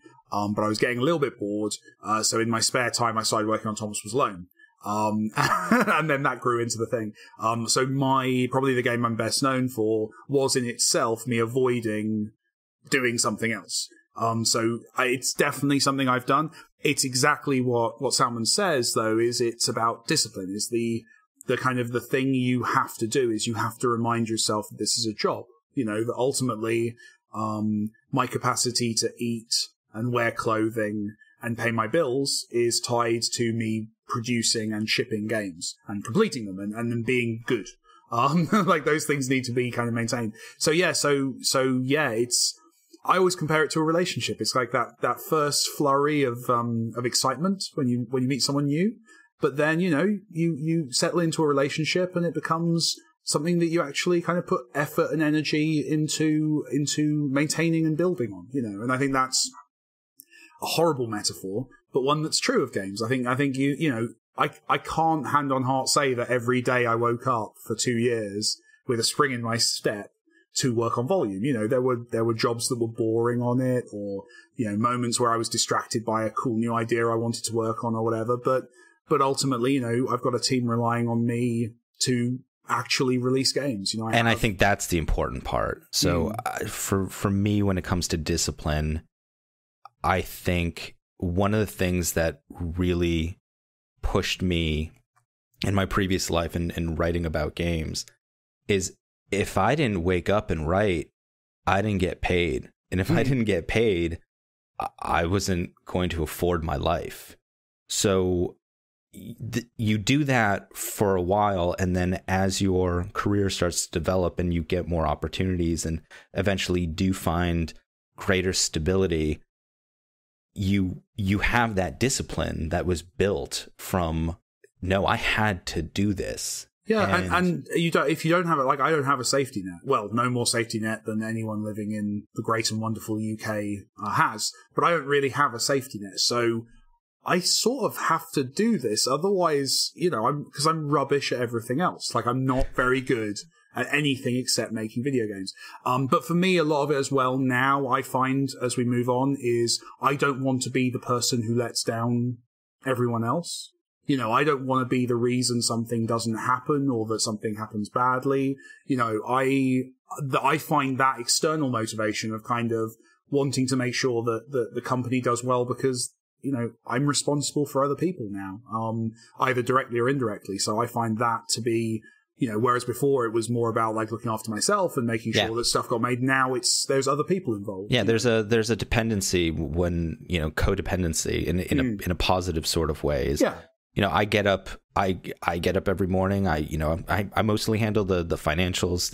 But I was getting a little bit bored, so in my spare time, I started working on Thomas Was Alone. And then that grew into the thing. So probably the game I'm best known for was in itself me avoiding doing something else. So it's definitely something I've done. It's exactly what Salman says, though, is it's about discipline, is the kind of the thing you have to do is you have to remind yourself that this is a job, that ultimately, my capacity to eat and wear clothing and pay my bills is tied to me producing and shipping games and completing them and then being good. Like those things need to be kind of maintained. So yeah, I always compare it to a relationship. It's like that first flurry of excitement when you meet someone new, but then, you settle into a relationship and it becomes something that you actually kind of put effort and energy into maintaining and building on, and I think that's a horrible metaphor, but one that's true of games. I think I can't hand on heart say that every day I woke up for 2 years with a spring in my step to work on Volume. There were jobs that were boring on it, or moments where I was distracted by a cool new idea I wanted to work on or whatever. But ultimately, I've got a team relying on me to actually release games. I think that's the important part. So for me, when it comes to discipline, I think one of the things that really pushed me in my previous life in writing about games is if I didn't wake up and write, I didn't get paid. And if I didn't get paid, I wasn't going to afford my life. So you do that for a while, and then as your career starts to develop and you get more opportunities and eventually do find greater stability, you have that discipline that was built from, no, I had to do this. Yeah, and you don't, if you don't have it, like I don't have a safety net. Well, no more safety net than anyone living in the great and wonderful UK has, but I don't really have a safety net. So I sort of have to do this. Otherwise, because I'm rubbish at everything else. Like I'm not very good at anything except making video games. But for me, a lot of it as well now, I find as we move on, is I don't want to be the person who lets down everyone else. I don't want to be the reason something doesn't happen or that something happens badly. I find that external motivation of kind of wanting to make sure that the company does well because, I'm responsible for other people now, either directly or indirectly. So I find that to be, whereas before it was more about like looking after myself and making sure that stuff got made. Now there's other people involved. Yeah, there's a dependency when, codependency in a positive sort of ways. Yeah. I get up every morning. I mostly handle the financials.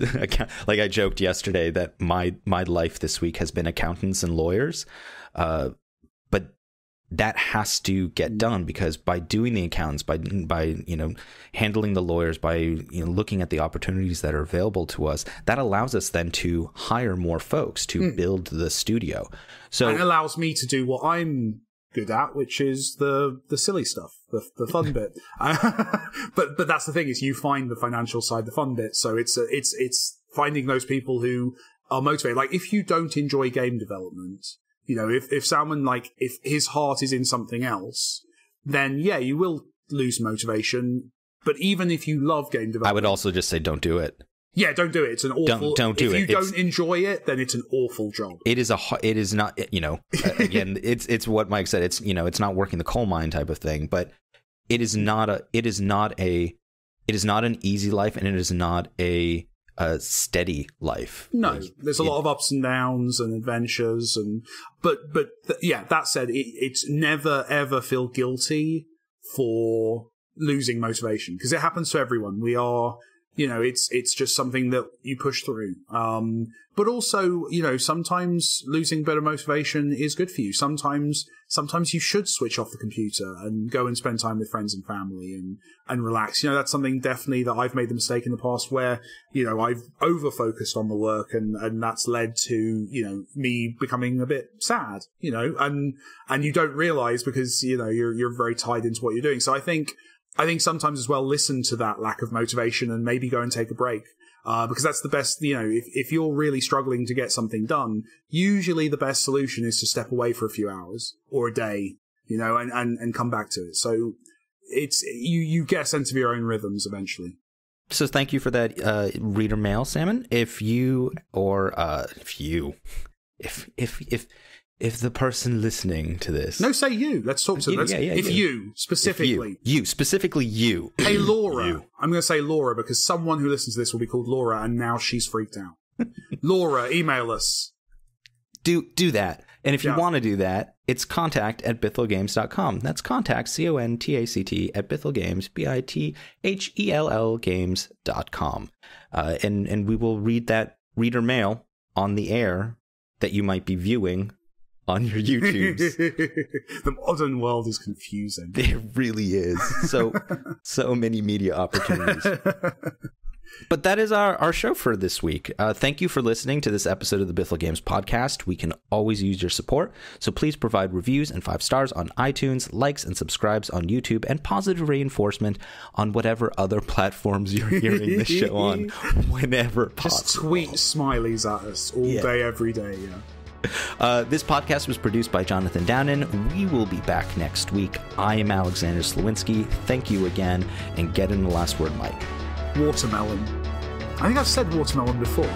Like I joked yesterday that my life this week has been accountants and lawyers. But that has to get done, because by doing the accountants, by handling the lawyers, by looking at the opportunities that are available to us, that allows us then to hire more folks to build the studio. So it allows me to do what I'm good at, which is the silly stuff, the fun bit. But that's the thing, is you find the financial side, the fun bit. So it's finding those people who are motivated. Like, if you don't enjoy game development, if someone, like, if his heart is in something else, then yeah, you will lose motivation. But even if you love game development, I would also just say don't do it. Yeah, don't do it. It's an awful. Don't do it. If you don't enjoy it, then it's an awful job. It is not. Again, it's what Mike said. It's it's not working the coal mine type of thing. But it is not an easy life, and it is not a steady life. No, there's a lot of ups and downs and adventures, but yeah. That said, it's never ever feel guilty for losing motivation, because it happens to everyone. We are. It's just something that you push through. But also, sometimes losing a bit of motivation is good for you. Sometimes you should switch off the computer and go and spend time with friends and family and relax. That's something definitely that I've made the mistake in the past where, I've over-focused on the work and that's led to, me becoming a bit sad, and you don't realize because, you're very tied into what you're doing. So I think sometimes as well, listen to that lack of motivation and maybe go and take a break. Because that's the best, if you're really struggling to get something done, usually the best solution is to step away for a few hours or a day, and come back to it. So it's, you get a sense of your own rhythms eventually. So thank you for that, reader mail, Salmon. If the person listening to this... No, say you. Let's talk to them. You, specifically. You, specifically you. Hey, Laura. I'm going to say Laura because someone who listens to this will be called Laura, and now she's freaked out. Laura, email us. Do that. And if you want to do that, it's contact@BithelGames.com. That's contact, CONTACT, at BithelGames, BITHELL Games.com. And we will read that reader mail on the air that you might be viewing on your YouTubes. The modern world is confusing. It really is. So many media opportunities. But that is our show for this week. Thank you for listening to this episode of the Bithell Games Podcast. We can always use your support, so please provide reviews and 5 stars on iTunes, likes and subscribes on YouTube, and positive reinforcement on whatever other platforms you're hearing this show on whenever possible. Just tweet smileys at us all day, every day, This podcast was produced by Jonathan Downen. We will be back next week. I am Alexander Slawinski. Thank you again, and get in the last word, Mike. Watermelon. I think I've said watermelon before.